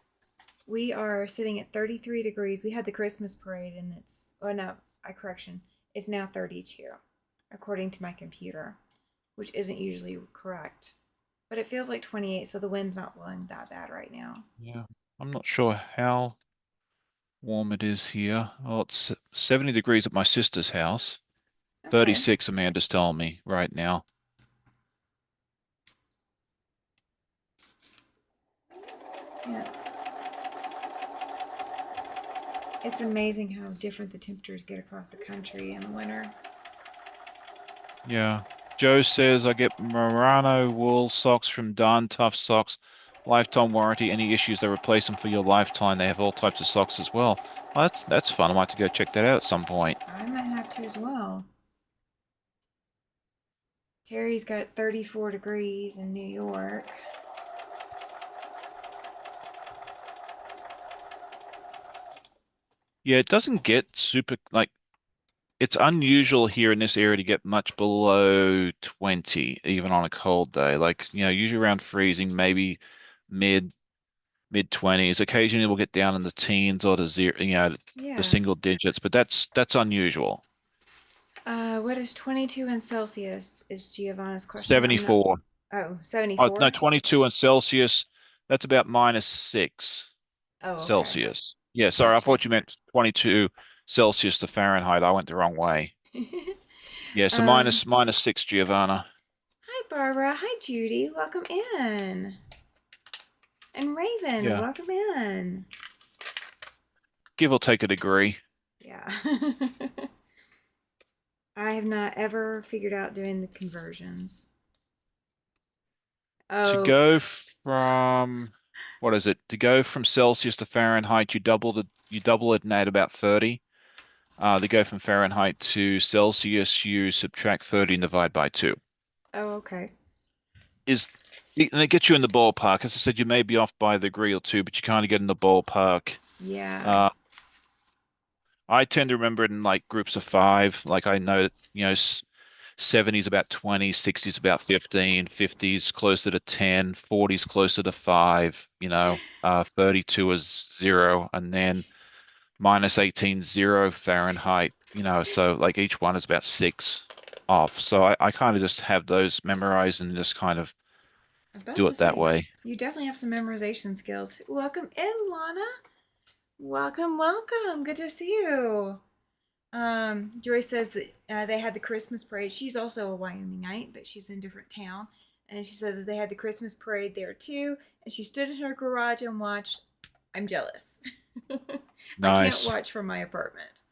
We are sitting at 33 degrees. We had the Christmas parade and oh no, correction, it's now 32, according to my computer, which isn't usually correct. But it feels like 28, so the wind's not blowing that bad right now. yeah, I'm not sure how warm it is here. Oh, it's 70 degrees at my sister's house. Okay. 36, Amanda's telling me right now. Yeah. It's amazing how different the temperatures get across the country in the winter. Yeah. Joe says I get Murano wool socks from Darn Tough Socks. Lifetime warranty. Any issues, they replace them for your lifetime. They have all types of socks as well. Oh, that's fun. I might have to go check that out at some point. I might have to as well. Terry's got 34 degrees in New York. Yeah, it doesn't get super like it's unusual here in this area to get much below 20, even on a cold day. Like, usually around freezing, maybe mid mid 20s. Occasionally we'll get down in the teens or to zero, the Yeah. single digits, but that's unusual. What is 22 in Celsius is Giovanna's question. I'm not. 74. Oh, Oh, no, 74? 22 in Celsius. That's about -6 Oh, okay. Celsius. Yeah, sorry, I Gotcha. thought you meant 22 Celsius to Fahrenheit. I went the wrong way. Yeah, so um, minus 6, Giovanna. Hi, Barbara. Hi, Judy. Welcome in. And Raven, Yeah, welcome in. give or take a degree. Yeah. I have not ever figured out doing the conversions. To Oh, go from what is it? To go from Celsius to Fahrenheit, you double it and add about 30. To go from Fahrenheit to Celsius, you subtract 30 and divide by 2. oh, okay. Is and it gets you in the ballpark. As I said, you may be off by a degree or two, but you kind of get in the ballpark. Yeah. Uh, I tend to remember it in like groups of five. Like I know that, 70s about 20, 60s about 15, 50s closer to 10, 40s closer to 5, 32 is 0, and then -18, 0 Fahrenheit, so like each one is about 6 off. So I kind of just have those memorized and just kind of I was about do to it that say, way. you definitely have some memorization skills. Welcome in, Lana. Welcome, welcome. Good to see you. Joy says that they had the Christmas parade. She's also a Wyomingite, but she's in a different town. And she says that they had the Christmas parade there too. And she stood in her garage and watched. I'm jealous. I can't Nice. watch from my apartment.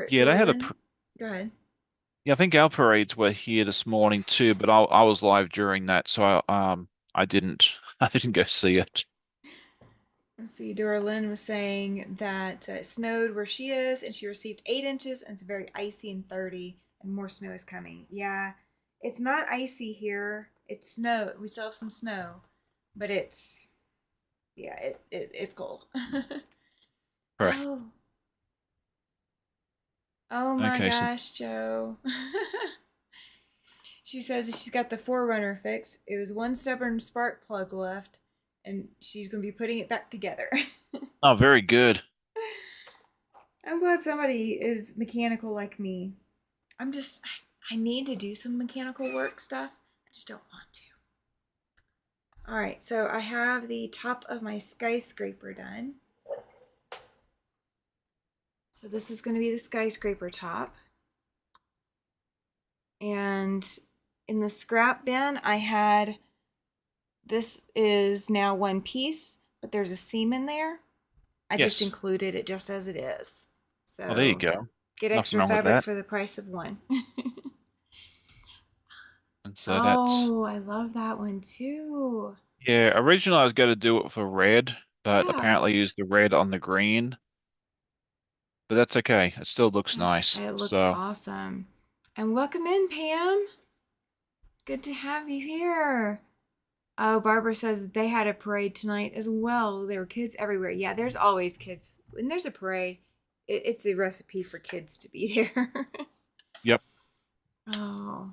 Yeah, they had Dorlin, go ahead. yeah, I think our parades were here this morning too, but I was live during that, so I didn't I didn't go see it. Let's see. Dorlin was saying that it snowed where she is, and she received 8 inches, and it's very icy and 30, and more snow is coming. Yeah, it's not icy here. It's snow. We still have some snow, but it's yeah, it's cold. Right. Oh, oh my Okay, so gosh, Joe. She says that she's got the Forerunner fixed. It was one stubborn spark plug left, and she's gonna be putting it back together. oh, very good. I'm glad somebody is mechanical like me. I need to do some mechanical work stuff. I just don't want to. All right, so I have the top of my skyscraper done. So this is going to be the skyscraper top. And in the scrap bin, I had, this is now one piece, but there's a seam in there. I just Yes. included it just as it is. Oh, there you So go. get Nothing extra wrong with fabric that. for the price of one. And so that's Oh, I love that one too. yeah. Originally, I was going to do it for red, but Yeah, apparently used the red on the green. But that's okay. It still looks yes, nice. it looks So awesome. And welcome in, Pam. Good to have you here. Oh, Barbara says that they had a parade tonight as well. There were kids everywhere. Yeah, there's always kids. When there's a parade, it's a recipe for kids to be there. yep. Oh,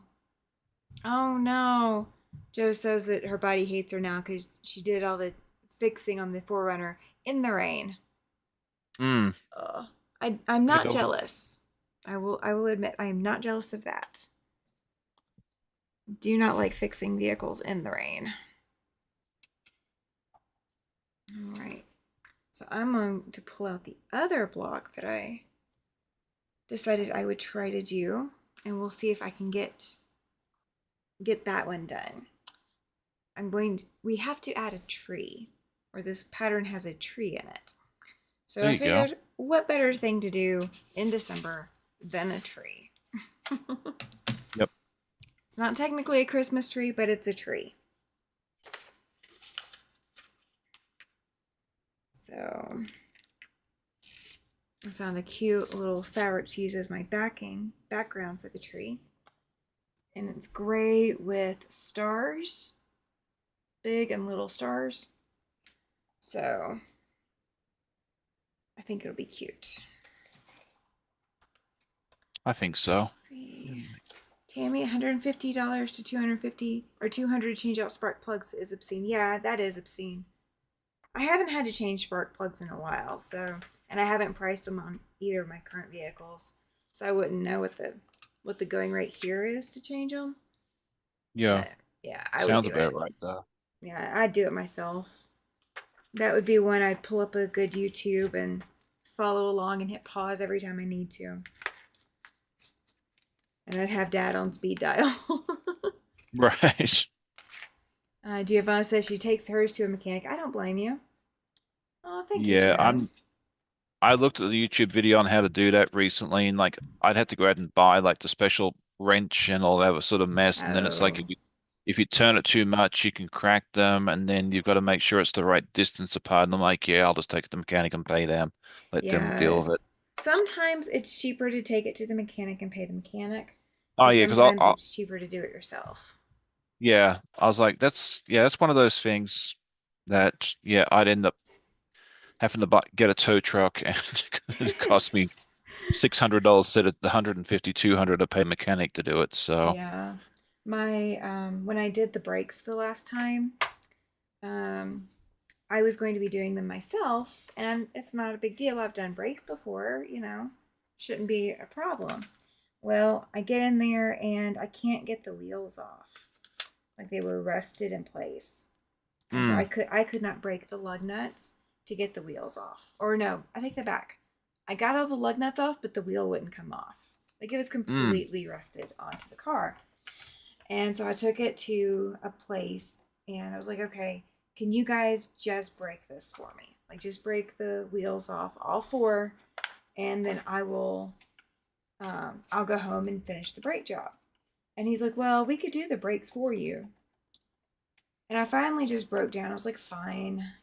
oh no. Joe says that her body hates her now because she did all the fixing on the Forerunner in the rain. Mm. I'm not Yeah. jealous. I will admit I am not jealous of that. Do not like fixing vehicles in the rain. All right. So I'm going to pull out the other block that I decided I would try to do, and we'll see if I can get that one done. We have to add a tree, or this pattern has a tree in it. So There I you go. figured what better thing to do in December than a tree. Yep. It's not technically a Christmas tree, but it's a tree. So I found a cute little fabric to use as my background for the tree. And it's gray with stars, big and little stars. So I think it'll be cute. I think Let's so. see. Tammy, $150 to 250 or 200 to change out spark plugs is obscene. Yeah, that is obscene. I haven't had to change spark plugs in a while, so and I haven't priced them on either of my current vehicles, so I wouldn't know what the going rate here is to change them. Yeah, But yeah, I would sounds do it. about right though. Yeah, I'd do it myself. That would be when I'd pull up a good YouTube and follow along and hit pause every time I need to. And I'd have Dad on speed dial. Right. Giovanna says she takes hers to a mechanic. I don't blame you. Oh, thank you, Yeah, Joe. I looked at the YouTube video on how to do that recently, and like I'd have to go out and buy like the special wrench and all that sort of mess. And then it's like Oh, if you turn it too much, you can crack them, and then you've got to make sure it's the right distance apart. And I'm like, yeah, I'll just take it to the mechanic and pay them, let them deal yes. with it. Sometimes it's cheaper to take it to the mechanic and pay the mechanic, Oh and yeah, because sometimes it's cheaper to do it yourself. yeah, I was like, that's one of those things that yeah, I'd end up having to get a tow truck, and it cost me $600 instead of the 150, 200 to pay a mechanic to do it. So. Yeah. My when I did the brakes the last time, um I was going to be doing them myself, and it's not a big deal. I've done brakes before, shouldn't be a problem. Well, I get in there and I can't get the wheels off. Like they were rusted in place. And so Mm, I could not break the lug nuts to get the wheels off. Or no, I take that back. I got all the lug nuts off, but the wheel wouldn't come off. Like it was mm, completely rusted onto the car. And so I took it to a place and I was like, okay, can you guys just break this for me? Like just break the wheels off, all four, and then I'll go home and finish the brake job. And he's like, well, we could do the brakes for you. And I finally just broke down. I was like, fine,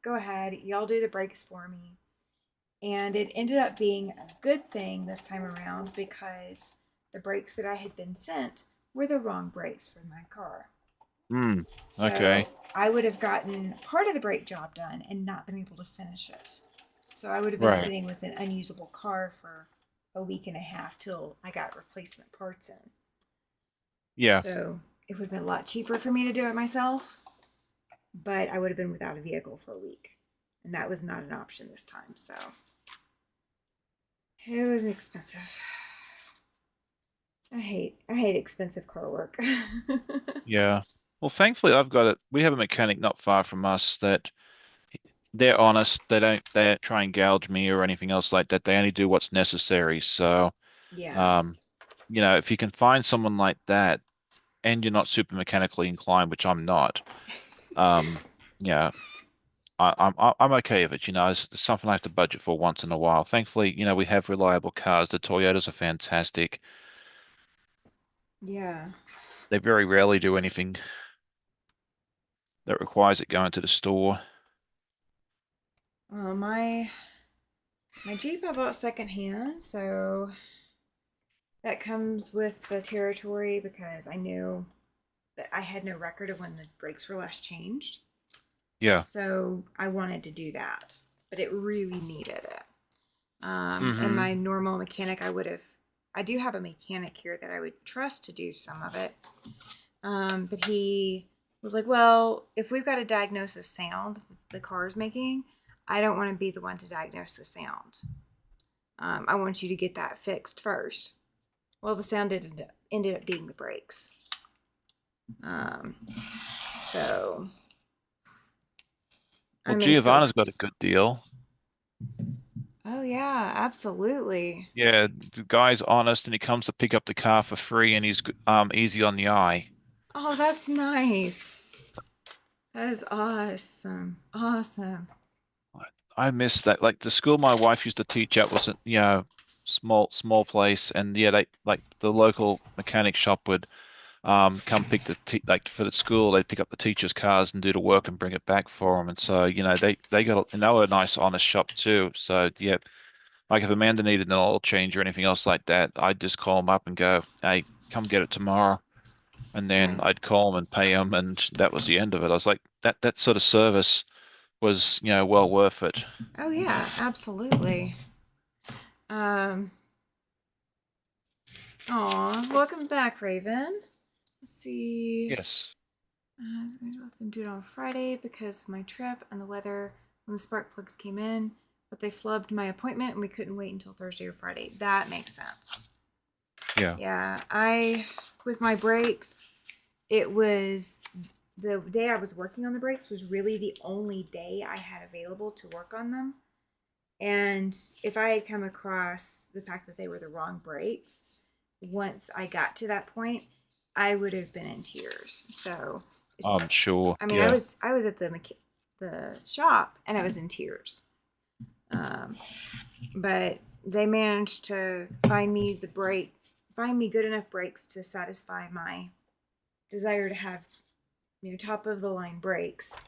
go ahead. Y'all do the brakes for me. And it ended up being a good thing this time around because the brakes that I had been sent were the wrong brakes for my car. mm. So Okay. I would have gotten part of the brake job done and not been able to finish it. So I would have been Right. sitting with an unusable car for a week and a half till I got replacement parts in. Yeah. So it would have been a lot cheaper for me to do it myself, but I would have been without a vehicle for a week. And that was not an option this time. So it was expensive. I hate expensive car work. Yeah. Well, thankfully, I've got it. We have a mechanic not far from us that they're honest. They don't try and gouge me or anything else like that. They only do what's necessary. So, Yeah. um, if you can find someone like that and you're not super mechanically inclined, which I'm not, um, yeah, I'm okay with it. It's something I have to budget for once in a while. Thankfully, we have reliable cars. The Toyotas are fantastic. Yeah. They very rarely do anything that requires it going to the store. My Jeep I bought secondhand, so that comes with the territory because I knew that I had no record of when the brakes were last changed. Yeah. So I wanted to do that, but it really needed it. And Mm-hmm. my normal mechanic, I do have a mechanic here that I would trust to do some of it. But he was like, well, if we've got to diagnose the sound the car's making, I don't want to be the one to diagnose the sound. I want you to get that fixed first. Well, the sound ended up being the brakes. Um, so Well, I'm gonna still. Giovanna's got a good deal. Oh yeah, absolutely. Yeah, the guy's honest and he comes to pick up the car for free and he's easy on the eye. Oh, that's nice. That is awesome. Awesome. I miss that. Like the school my wife used to teach at was small place, and yeah, they like the local mechanic shop would come pick the like for the school they'd pick up the teachers' cars and do the work and bring it back for them. And so they got and they were a nice honest shop too. So yeah, like if Amanda needed an oil change or anything else like that, I'd just call them up and go, hey, come get it tomorrow. And then Right. I'd call them and pay them, and that was the end of it. I was like, that sort of service was, well worth it. Oh yeah, absolutely. Um, Aw, welcome back, Raven. Let's see. Yes. I was going to let them do it on Friday because of my trip and the weather when the spark plugs came in, but they flubbed my appointment and we couldn't wait until Thursday or Friday. That makes sense. Yeah. Yeah, with my brakes, it was the day I was working on the brakes was really the only day I had available to work on them. And if I had come across the fact that they were the wrong brakes, once I got to that point, I would have been in tears. So, I'm sure. I mean, Yeah. I was at the shop and I was in tears. Um, but they managed to find me good enough brakes to satisfy my desire to have top of the line brakes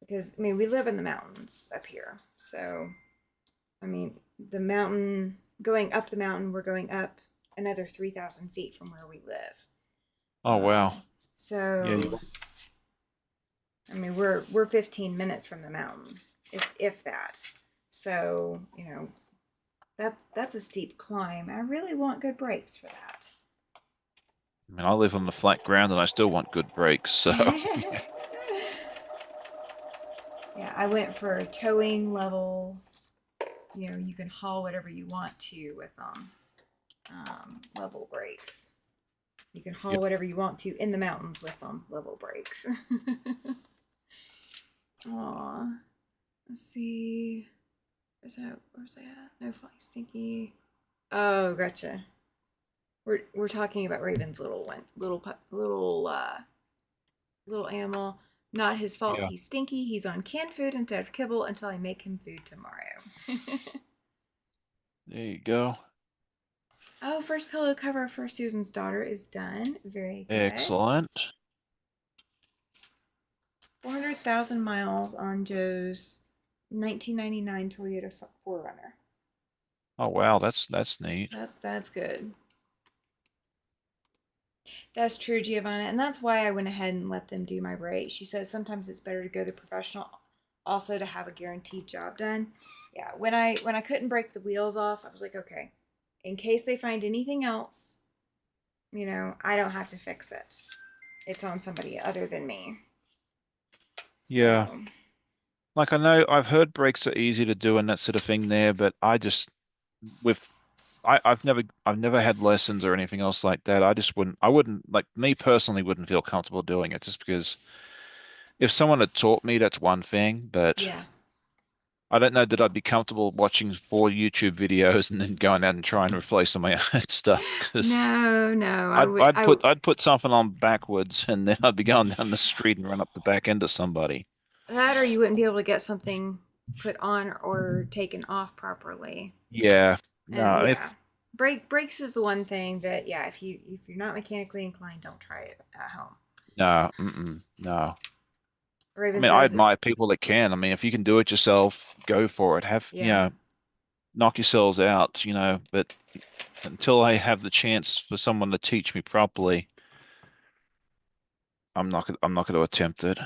because I mean we live in the mountains up here, so I mean the mountain going up the mountain, we're going up another 3,000 feet from where we live. Oh wow. Um, Yeah. so I mean we're 15 minutes from the mountain, if that. So that's a steep climb. I really want good brakes for that. I mean, I live on the flat ground and I still want good brakes. So Yeah, I went for a towing level. You can haul whatever you want to with level brakes. You can haul yep. whatever you want to in the mountains with them, level brakes. Aw. Let's see. Where's that at? No flying stinky. Oh, gotcha. We're talking about Raven's little one, little animal. Not his fault. Yeah. He's stinky. He's on canned food instead of kibble until I make him food tomorrow. There you go. Oh, first pillow cover for Susan's daughter is done. Very good. Excellent. 400,000 miles on Joe's 1999 Toyota 4Runner. Oh wow, that's neat. That's good. That's true, Giovanna, and that's why I went ahead and let them do my brakes. She says sometimes it's better to go the professional, also to have a guaranteed job done. Yeah, when I couldn't break the wheels off, I was like, okay, in case they find anything else, I don't have to fix it. It's on somebody other than me. Yeah. So, Like I know I've heard brakes are easy to do and that sort of thing there, but I just with I've never had lessons or anything else like that. I wouldn't like me personally wouldn't feel comfortable doing it just because if someone had taught me, that's one thing, but yeah. I don't know that I'd be comfortable watching 4 YouTube videos and then going out and trying to replace some of my own stuff because No, no, I I'd would. I'd put I'd put something on backwards and then I'd be going down the street and run up the back end of somebody. That or you wouldn't be able to get something put on or taken off properly. Yeah. And No, yeah, brakes is the one thing that yeah, if you're not mechanically inclined, don't try it at home. no, no. I Raven mean, I says, admire people that can. I mean, if you can do it yourself, go for it. yeah, Knock yourselves out, but until I have the chance for someone to teach me properly, I'm not going to attempt it.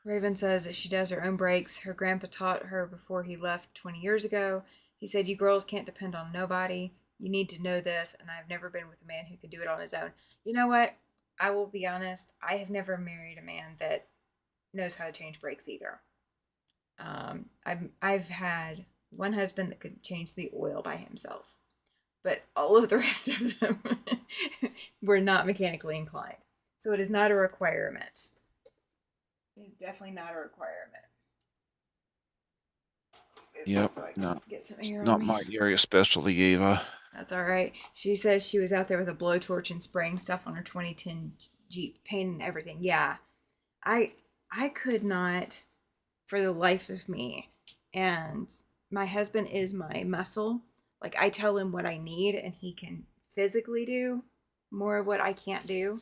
Raven says that she does her own brakes. Her grandpa taught her before he left 20 years ago. He said, "You girls can't depend on nobody. You need to know this." And I've never been with a man who could do it on his own. You know what? I will be honest. I have never married a man that knows how to change brakes either. I've had one husband that could change the oil by himself, but all of the rest of them were not mechanically inclined. So it is not a requirement. It's definitely not a requirement. Yep, So I can no, get some it's air on not me. my area of specialty either. That's all right. She says she was out there with a blowtorch and spraying stuff on her 2010 Jeep, painting everything. Yeah, I I could not for the life of me. And my husband is my muscle. Like I tell him what I need and he can physically do more of what I can't do.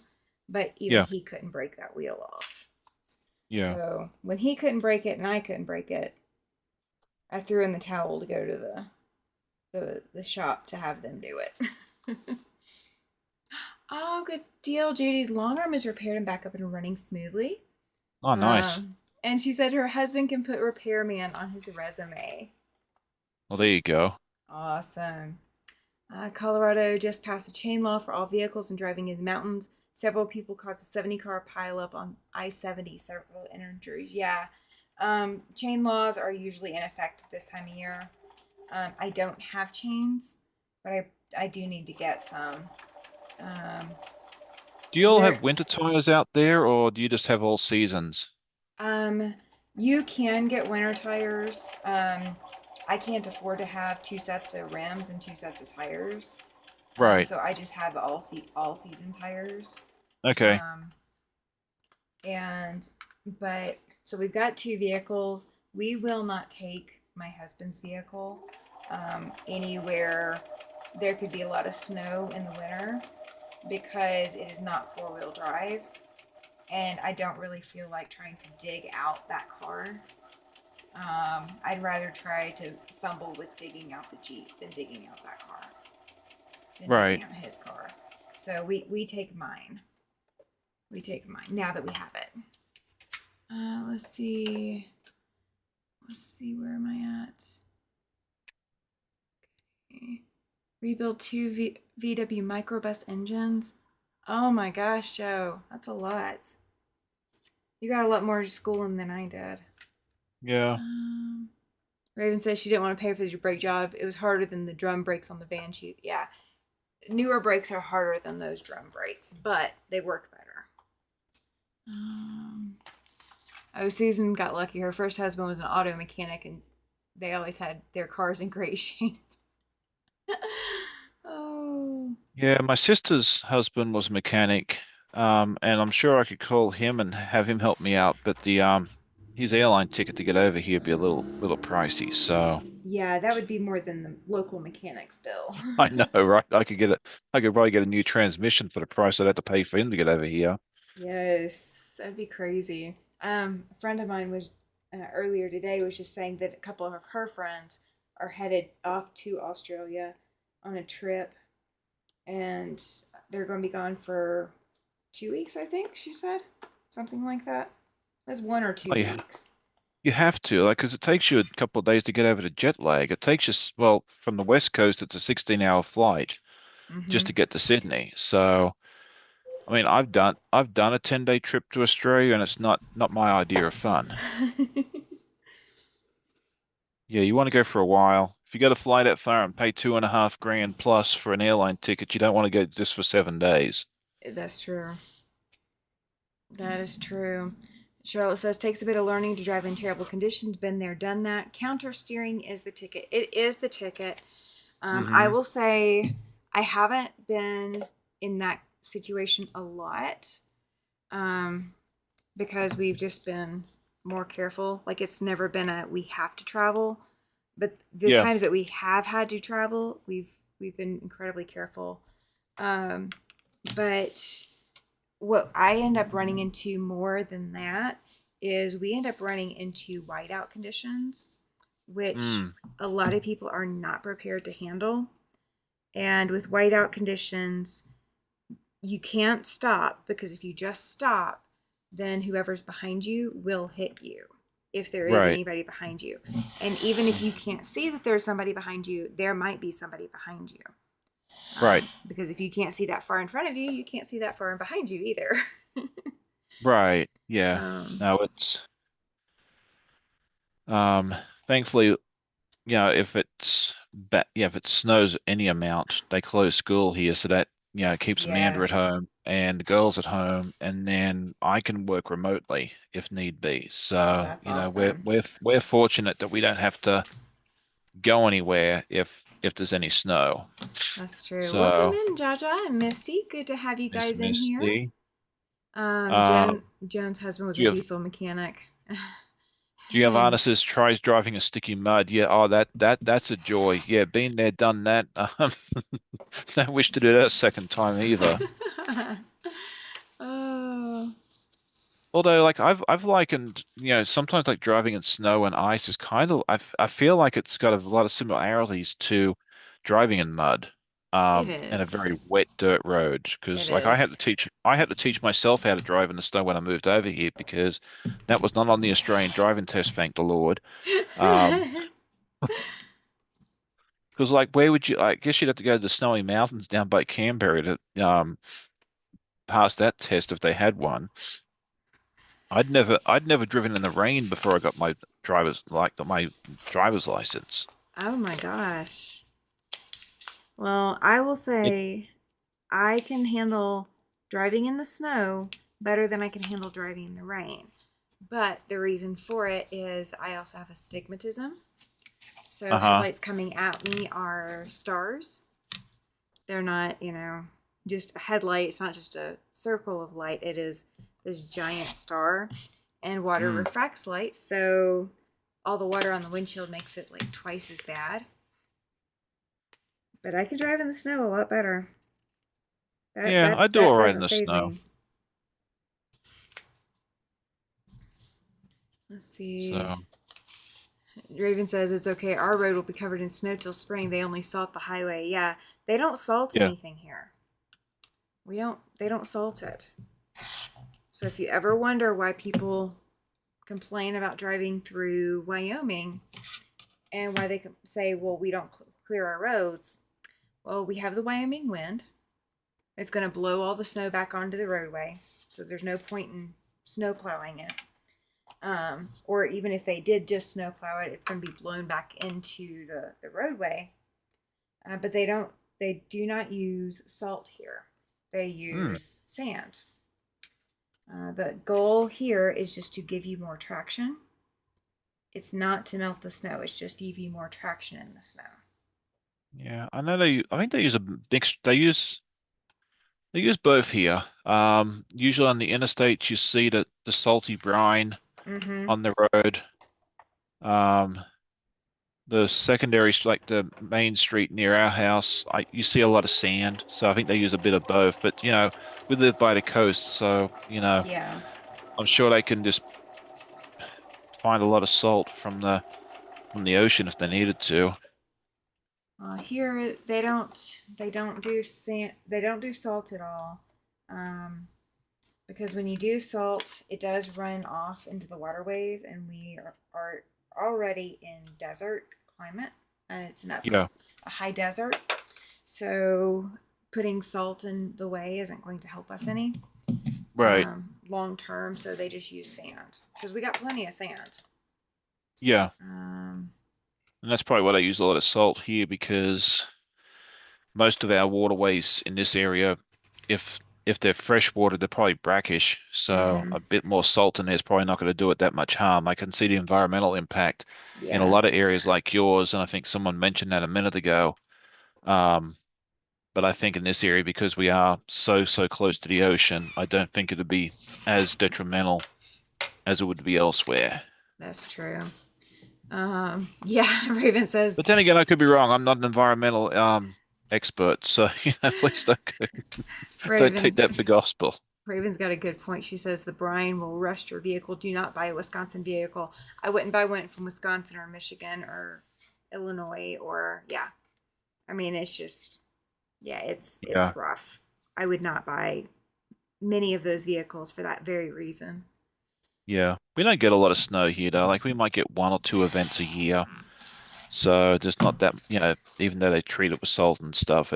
But even Yeah, he couldn't break that wheel off. yeah, So when he couldn't break it and I couldn't break it, I threw in the towel to go to the shop to have them do it. Oh, good deal. Judy's long arm is repaired and back up and running smoothly. oh, nice. And she said her husband can put repairman on his resume. Well, there you go. Awesome. Colorado just passed a chain law for all vehicles and driving in the mountains. Several people caused a 70-car pileup on I-70, several injuries. Yeah. Chain laws are usually in effect this time of year. I don't have chains, but I do need to get some. Um, Do you all there, have winter tires out there, or do you just have all seasons? um, you can get winter tires. I can't afford to have two sets of rims and two sets of tires. Right. So I just have all season tires. Okay. Um, and but so we've got two vehicles. We will not take my husband's vehicle anywhere there could be a lot of snow in the winter because it is not four-wheel drive, and I don't really feel like trying to dig out that car. I'd rather try to fumble with digging out the Jeep than digging out that car, than digging Right. out his car. So we take mine. We take mine now that we have it. Let's see. Let's see. Where am I at? Okay. Rebuild two VW microbus engines. Oh my gosh, Joe, that's a lot. You got a lot more schooling than I did. Yeah. Um, Raven says she didn't want to pay for the brake job. It was harder than the drum brakes on the van chute. Yeah, newer brakes are harder than those drum brakes, but they work better. Um, oh, Susan got lucky. Her first husband was an auto mechanic, and they always had their cars in great shape. Oh, Yeah, my sister's husband was a mechanic, and I'm sure I could call him and have him help me out, but the his airline ticket to get over here would be a little pricey, so yeah, that would be more than the local mechanics bill. I know, right? I could probably get a new transmission for the price I'd have to pay for him to get over here. Yes, that'd be crazy. A friend of mine was earlier today was just saying that a couple of her friends are headed off to Australia on a trip, and they're going to be gone for 2 weeks. I think she said something like that. It was one or Oh, two yeah, weeks. you have to, like, because it takes you a couple of days to get over the jet lag. It takes you, well, from the West Coast, it's a 16-hour flight just Mm-hmm. to get to Sydney. So, I mean, I've done a 10-day trip to Australia, and it's not my idea of fun. Yeah, you want to go for a while. If you got to fly that far and pay 2.5 grand plus for an airline ticket, you don't want to go just for 7 days. That's true. That is true. Charlotte says takes a bit of learning to drive in terrible conditions. Been there, done that. Counter steering is the ticket. It is the ticket. I Hmm. will say I haven't been in that situation a lot um, because we've just been more careful. Like it's never been a we have to travel, but the Yeah. times that we have had to travel, we've been incredibly careful. Um, but what I end up running into more than that is we end up running into whiteout conditions, which Mm. a lot of people are not prepared to handle. And with whiteout conditions, you can't stop because if you just stop, then whoever's behind you will hit you if there is Right. anybody behind you. And even if you can't see that there's somebody behind you, there might be somebody behind you. Right. Because if you can't see that far in front of you, you can't see that far behind you either. Right. Yeah. um, No, it's um thankfully, if if it snows any amount, they close school here, so that, keeps Amanda yeah. at home and the girls at home, and then I can work remotely if need be. Oh, So, that's awesome. we're fortunate that we don't have to go anywhere if there's any snow. That's true. Welcome So, in, Jaja and Misty. Good to have you Miss guys in here. Misty, um, Joan's husband was do a you have diesel mechanic. And Giovanna tries driving a sticky mud. Yeah, oh, that's a joy. Yeah, been there, done that. Don't wish to do that a second time either. oh, Although, like, I've likened, sometimes like driving in snow and ice is kind of, I feel like it's got a lot of similarities to driving in mud, it and a is. very wet dirt road. It Because like is. I had to teach myself how to drive in the snow when I moved over here because that was not on the Australian driving test, thank the Lord. Um, Because like, where would you? I guess you'd have to go to the snowy mountains down by Canberra to pass that test if they had one. I'd never driven in the rain before I got my driver's license. Oh my gosh. Well, I will It, say I can handle driving in the snow better than I can handle driving in the rain. But the reason for it is I also have astigmatism. So uh-huh. headlights coming at me are stars. They're not, just a headlight. It's not just a circle of light. It is this giant star. And water Mm. refracts light. So all the water on the windshield makes it like twice as bad. But I can drive in the snow a lot better. That Yeah, I that do all that right in doesn't the phase snow. me. Let's see. So Raven says it's okay. Our road will be covered in snow till spring. They only salt the highway. Yeah, they don't salt yeah. anything here. We don't. They don't salt it. So if you ever wonder why people complain about driving through Wyoming and why they say, "Well, we don't clear our roads," well, we have the Wyoming wind. It's going to blow all the snow back onto the roadway, so there's no point in snow plowing it. Or even if they did just snow plow it, it's going to be blown back into the roadway. But they do not use salt here. They Mm. use sand. The goal here is just to give you more traction. It's not to melt the snow. It's just to give you more traction in the snow. Yeah, I know I think they use a mix. They use both here. Usually on the interstates, you see the salty brine Mm-hmm. on the road. Um, the secondary, like the main street near our house, you see a lot of sand. So I think they use a bit of both. But we live by the coast, so Yeah. I'm sure they can just find a lot of salt from the ocean if they needed to. Here they don't do sand. They don't do salt at all. Um, because when you do salt, it does run off into the waterways, and we are already in desert climate, and it's Yeah, a high desert. So putting salt in the way isn't going to help us any right. long term. So they just use sand because we got plenty of sand. Yeah, Um, and that's probably why they use a lot of salt here because most of our waterways in this area, if they're freshwater, they're probably brackish. So mm-hmm. a bit more salt in there is probably not going to do it that much harm. I can see the environmental impact in a Yeah, lot of areas like yours, and I think someone mentioned that a minute ago. Um, but I think in this area, because we are so close to the ocean, I don't think it'd be as detrimental as it would be elsewhere. that's true. Yeah, Raven says But then again, I could be wrong. I'm not an environmental expert, so please don't take Raven's that for gospel. Raven's got a good point. She says the brine will rust your vehicle. Do not buy a Wisconsin vehicle. I wouldn't buy one from Wisconsin or Michigan or Illinois or yeah. I mean, it's just yeah, it's Yeah. rough. I would not buy many of those vehicles for that very reason. Yeah, we don't get a lot of snow here though. Like we might get one or two events a year. So there's not that, even though they treat it with salt and stuff,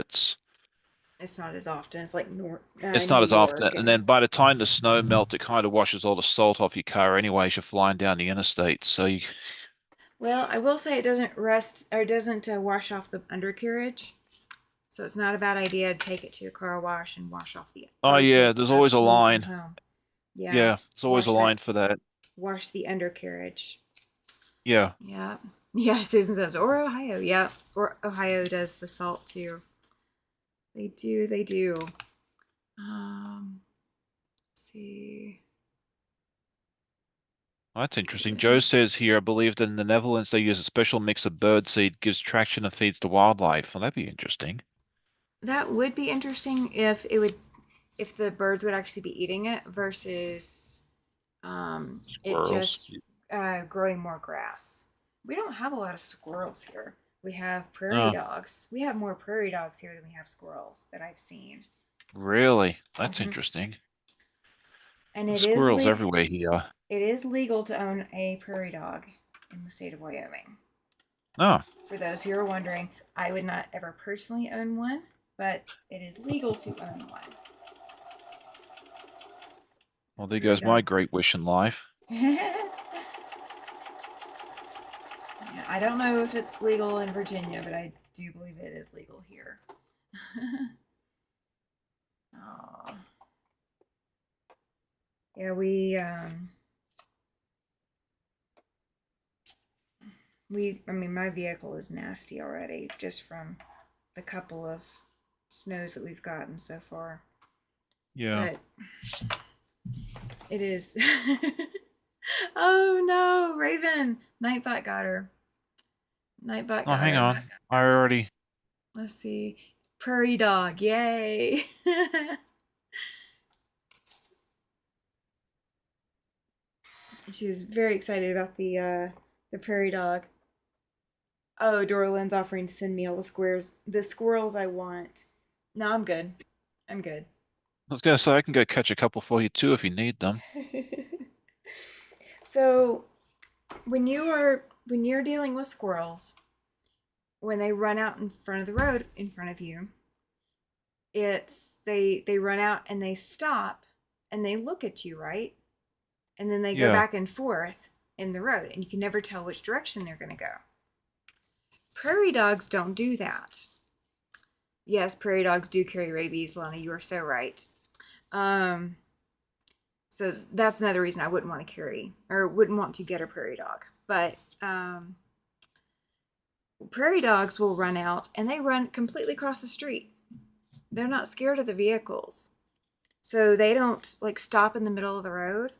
It's not as often. It's like it's New not as often. York And and then by the time the snow melts, it kind of washes all the salt off your car anyway as you're flying down the interstate. So well, I will say it doesn't rust or doesn't wash off the undercarriage. So it's not a bad idea to take it to a car wash and wash off the oh or yeah, take there's always a when you come line. home. Yeah, Yeah, there's always a wash line that for that. wash the undercarriage. Yeah, Yeah. Yeah, Susan says, or Ohio. Yeah. Or Ohio does the salt too. They do, they do. Let's see. that's Let's see interesting. what Joe says here, I believe that in the Netherlands they use a special mix of bird seed, gives traction and feeds the wildlife. Well, that'd be interesting. that would be interesting if the birds would actually be eating it versus it Squirrels. just growing more grass. We don't have a lot of squirrels here. We have prairie Oh, dogs. We have more prairie dogs here than we have squirrels that I've seen. really? That's Hmm. interesting. And There's squirrels everywhere here. it is legal to own a prairie dog in the state of Wyoming. Oh, For those who are wondering, I would not ever personally own one, but it is legal to own one. well, there Prairie goes my dogs. great wish in life. Yeah, I don't know if it's legal in Virginia, but I do believe it is legal here. Oh. Yeah, I mean, my vehicle is nasty already just from the couple of snows that we've gotten so far. Yeah. But it is. Oh no, Raven! Nightbot got her. Nightbot Oh, got hang her. on. I already. Let's see. Prairie dog, yay! She was very excited about the prairie dog. Oh, Dorlin's offering to send me all the squirrels I want. No, I'm good. I'm good. I was gonna say I can go catch a couple for you too if you need them. So when you're dealing with squirrels, when they run out in front of the road in front of you, they run out and they stop and they look at you, right? And then they go Yeah. back and forth in the road and you can never tell which direction they're going to go. Prairie dogs don't do that. Yes, prairie dogs do carry rabies, Lana. You are so right. Um, so that's another reason I wouldn't want to carry or wouldn't want to get a prairie dog. But prairie dogs will run out and they run completely across the street. They're not scared of the vehicles. So they don't like stop in the middle of the road.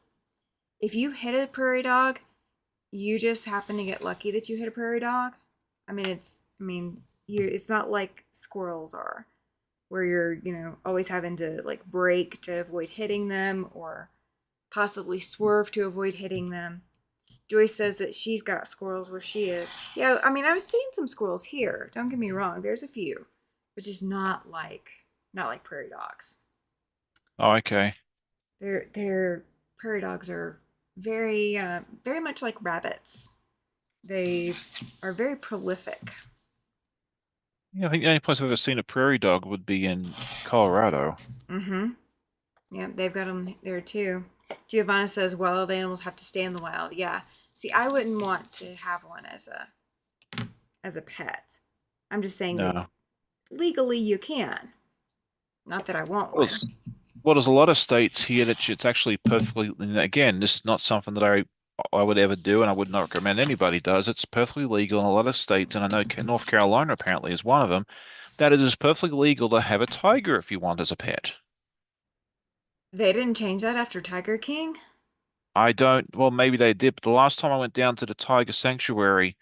If you hit a prairie dog, you just happen to get lucky that you hit a prairie dog. It's not like squirrels are, where you're, always having to like brake to avoid hitting them or possibly swerve to avoid hitting them. Joyce says that she's got squirrels where she is. Yeah, I mean, I've seen some squirrels here. Don't get me wrong. There's a few, but just not like prairie dogs. Oh, okay. Their prairie dogs are very much like rabbits. They are very prolific. Yeah, I think the only place I've ever seen a prairie dog would be in Colorado. Mm-hmm. Yeah, they've got them there too. Giovanna says wild animals have to stay in the wild. Yeah. See, I wouldn't want to have one as a pet. I'm just saying that No. legally you can. Not that I want Well, one. there's a lot of states here that it's actually perfectly, and again, this is not something that I would ever do, and I would not recommend anybody does. It's perfectly legal in a lot of states, and I know North Carolina apparently is one of them, that it is perfectly legal to have a tiger if you want as a pet. They didn't change that after Tiger King? I don't, well, maybe they did, but the last time I went down to the tiger sanctuary,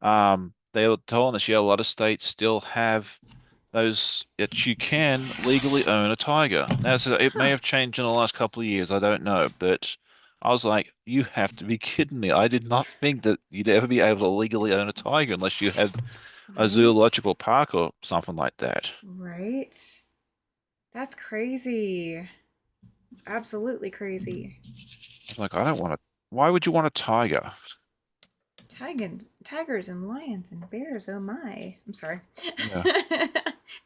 they were telling us, yeah, a lot of states still have those that you can legally own a tiger. Now, so it may Huh. have changed in the last couple of years, I don't know, but I was like, you have to be kidding me. I did not think that you'd ever be able to legally own a tiger unless you had a Right? zoological park or something like that. Right? That's crazy. It's absolutely crazy. I was like, I don't want to. Why would you want a tiger? Tigers and lions and bears. Oh my. I'm sorry. Yeah. Hey,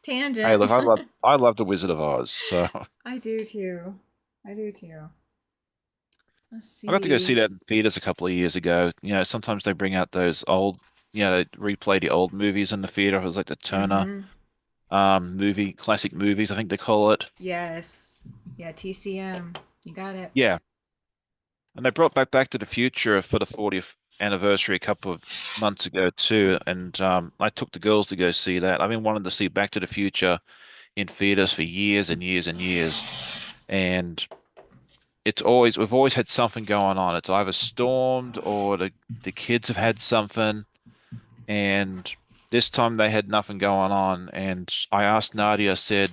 Tangent. look, I love the Wizard of Oz, so I do too. I do too. Let's I got to go see see. that in theaters a couple of years ago. Sometimes they bring out those old, they replay the old movies in the theater. It was like the Turner Mm-hmm. classic movies, I think they call it. Yes. Yeah, TCM. You got it. Yeah, and they brought Back to the Future for the 40th anniversary a couple of months ago too, and I took the girls to go see that. I've been wanting to see Back to the Future in theaters for years and years and years, and we've always had something going on. It's either stormed or the kids have had something, and this time they had nothing going on. And I asked Nadia, I said,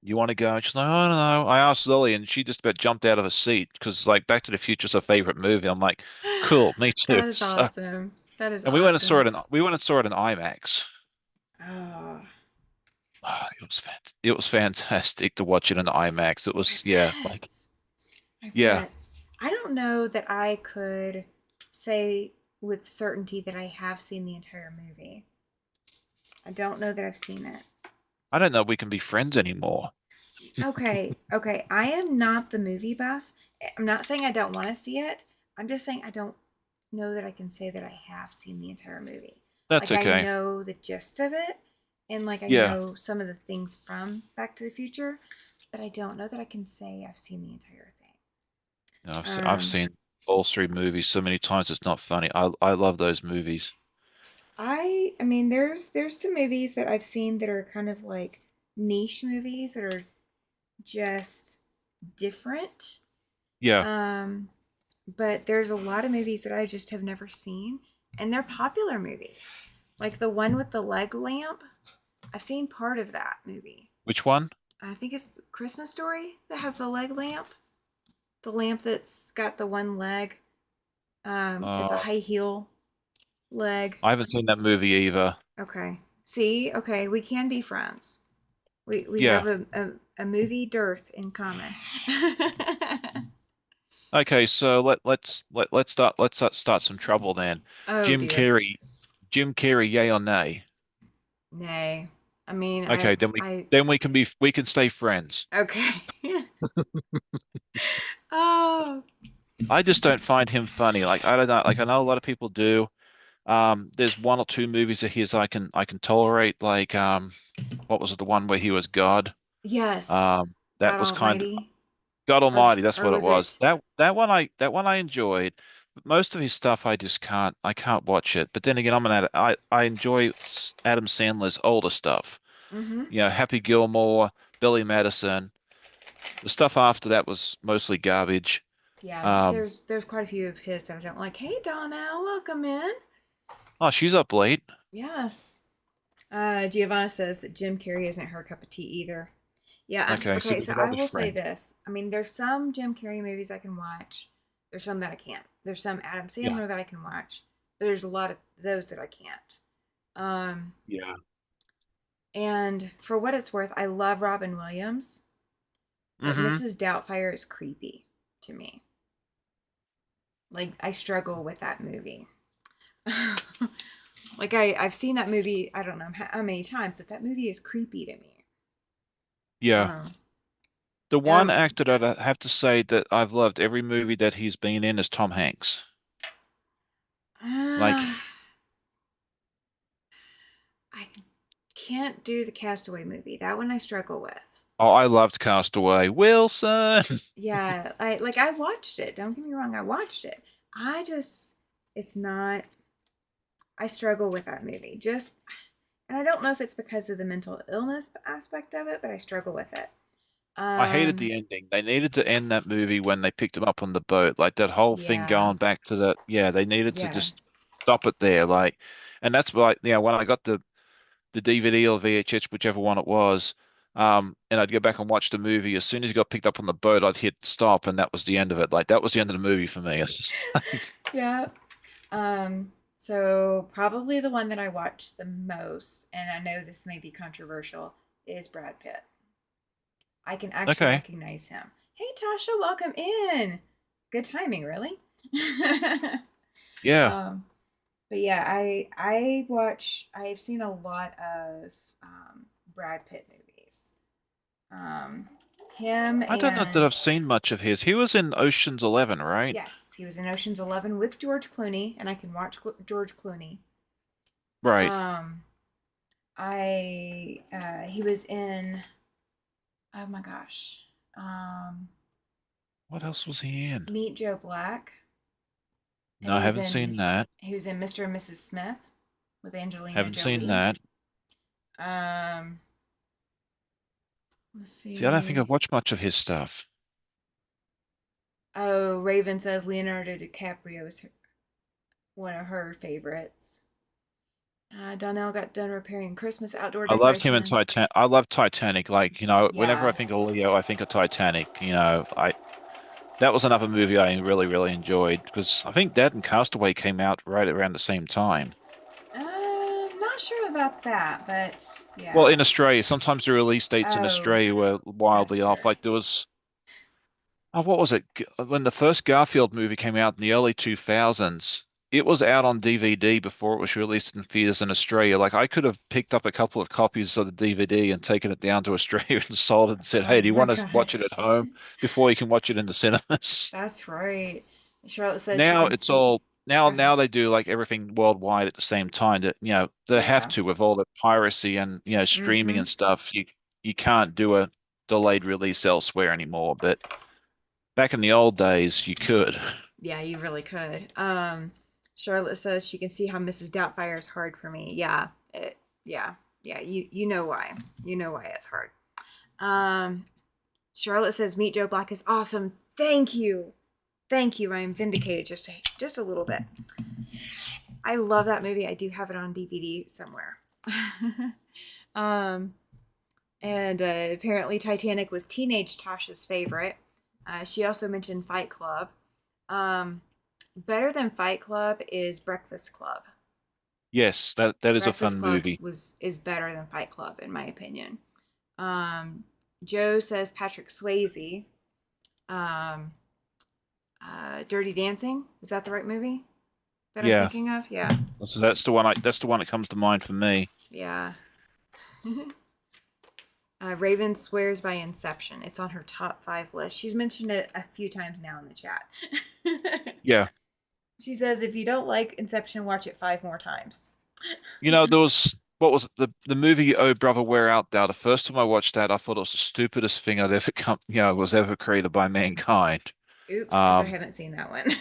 you want to go? And she's like, I don't know. I asked Lily, and she just about jumped out of her seat because, like, Back to the Future's her favorite movie. I'm like, cool, me too. That is So, awesome. That is and awesome. we went and saw it in IMAX. Oh, Ah, it was fantastic to watch it in IMAX. It I was, yeah, bet. I yeah, bet. I don't know that I could say with certainty that I have seen the entire movie. I don't know that I've seen it. I don't know if we can be friends anymore. Okay, okay. I am not the movie buff. I'm not saying I don't want to see it. I'm just saying I don't know that I can say that I have seen the entire movie. That's Like I okay. know the gist of it and like I Yeah. know some of the things from Back to the Future, but I don't know that I can say I've seen the entire thing. No, I've Um seen all three movies so many times it's not funny. I love those movies. I mean there's some movies that I've seen that are kind of like niche movies that are just different. Yeah. Um but there's a lot of movies that I just have never seen, and they're popular movies. Like the one with the leg lamp. I've seen part of that movie. Which one? I think it's the Christmas Story that has the leg lamp. The lamp that's got the one leg. It's a Uh, high heel leg. I haven't seen that movie either. Okay. See, okay, we can be friends. We Yeah. have a movie dearth in common. Okay, so let's start some trouble then. Oh Jim dear. Carrey, Jim Carrey, yay or nay? Nay. I mean, Okay, then we can stay friends. okay. Oh, I just don't find him funny. Like I don't know, like I know a lot of people do. There's one or two movies of his I can tolerate. Like what was it? The one where he was God. yes. That God was kind of Almighty. God Almighty. That's Or what it was was. it? That one I enjoyed. But most of his stuff I can't watch it. But then again, I enjoy Adam Sandler's older stuff. Mm-hmm. Happy Gilmore, Billy Madison. The stuff after that was mostly garbage. Yeah, Um, there's quite a few of his that I don't like. Hey Donnell, welcome in. oh, she's up late. Yes. Giovanna says that Jim Carrey isn't her cup of tea either. Yeah, Okay, so okay, we so can all I be will say friends. this. I mean, there's some Jim Carrey movies I can watch. There's some that I can't. There's some Adam Yeah, Sandler that I can watch. But there's a lot of those that I can't. Um, yeah. and for what it's worth, I love Robin Williams, but Mm-hmm. Mrs. Doubtfire is creepy to me. Like I struggle with that movie. Like I've seen that movie. I don't know how many times, but that movie is creepy to me. Yeah. Um, The and one actor that I have to say that I've loved every movie that he's been in is Tom Hanks. Like, uh, I can't do the Castaway movie. That one I struggle with. oh, I loved Castaway. Wilson. Yeah, I watched it. Don't get me wrong, I watched it. I just it's not. I struggle with that movie. Just and I don't know if it's because of the mental illness aspect of it, but I struggle with it. I hated Um, the ending. They needed to end that movie when they picked him up on the boat. Like that whole thing yeah, going back to the, yeah, they needed to yeah. just stop it there. Like, and that's why, when I got the DVD or VHS, whichever one it was, and I'd go back and watch the movie. As soon as he got picked up on the boat, I'd hit stop, and that was the end of it. Like that was the end of the movie for me. It's just like, Yeah. So probably the one that I watched the most, and I know this may be controversial, is Brad Pitt. I can actually okay, recognize him. Hey Tasha, welcome in. Good timing, really. yeah. um, but yeah, I've seen a lot of Brad Pitt movies. Um, him I don't know that and I've seen much of his. He was in Ocean's 11, right? yes, he was in Ocean's 11 with George Clooney, and I can watch George Clooney. Right. Um, I he was in oh my gosh, What else was he in? Meet Joe Black, and No, I haven't seen that. he was in Mr. and Mrs. Smith with Angelina Haven't seen Jolie. that. Um, let's See, I don't think see. I've watched much of his stuff. Oh, Raven says Leonardo DiCaprio is one of her favorites. Donnell got done repairing Christmas outdoor I loved him in decoration. Titan. I love Titanic. Like, whenever I Yeah. think of Leo, I think of Titanic. That was another movie I really, really enjoyed because I think that and Castaway came out right around the same time. Not sure about that, but Well, yeah. in Australia, sometimes the release dates in Oh, Australia were that's wildly true. off. Like there was, oh, what was it? When the first Garfield movie came out in the early 2000s, it was out on DVD before it was released in theaters in Australia. Like I could have picked up a couple of copies of the DVD and taken it down to Australia and sold it and said, Oh "Hey, do you my want to watch it at gosh. home before you can watch it in the cinemas?" That's right. Charlotte says she Now can it's see. all now Go ahead. now they do like everything worldwide at the same time. That they have Yeah. to with all the piracy and streaming Mm-hmm. and stuff. You can't do a delayed release elsewhere anymore. But back in the old days, you could. Yeah, you really could. Charlotte says she can see how Mrs. Doubtfire is hard for me. Yeah, yeah, yeah. You know why. You know why it's hard. Um, Charlotte says Meet Joe Black is awesome. Thank you, thank you. I am vindicated just a little bit. I love that movie. I do have it on DVD somewhere. um, and apparently Titanic was teenage Tasha's favorite. She also mentioned Fight Club. Um, Better than Fight Club is Breakfast Club. Yes, that is a Breakfast fun Club movie. was is better than Fight Club in my opinion. Um, Joe says Patrick Swayze. Um, Dirty Dancing, is that the right movie that I'm Yeah, thinking of? Yeah, so that's the one that comes to mind for me. yeah. Raven swears by Inception. It's on her top 5 list. She's mentioned it a few times now in the chat. Yeah. She says if you don't like Inception, watch it 5 more times. There was what was it, the movie Oh Brother Where Art Thou? The first time I watched that, I thought it was the stupidest thing I'd ever was ever created by mankind. Oops, because I Um, haven't seen that one.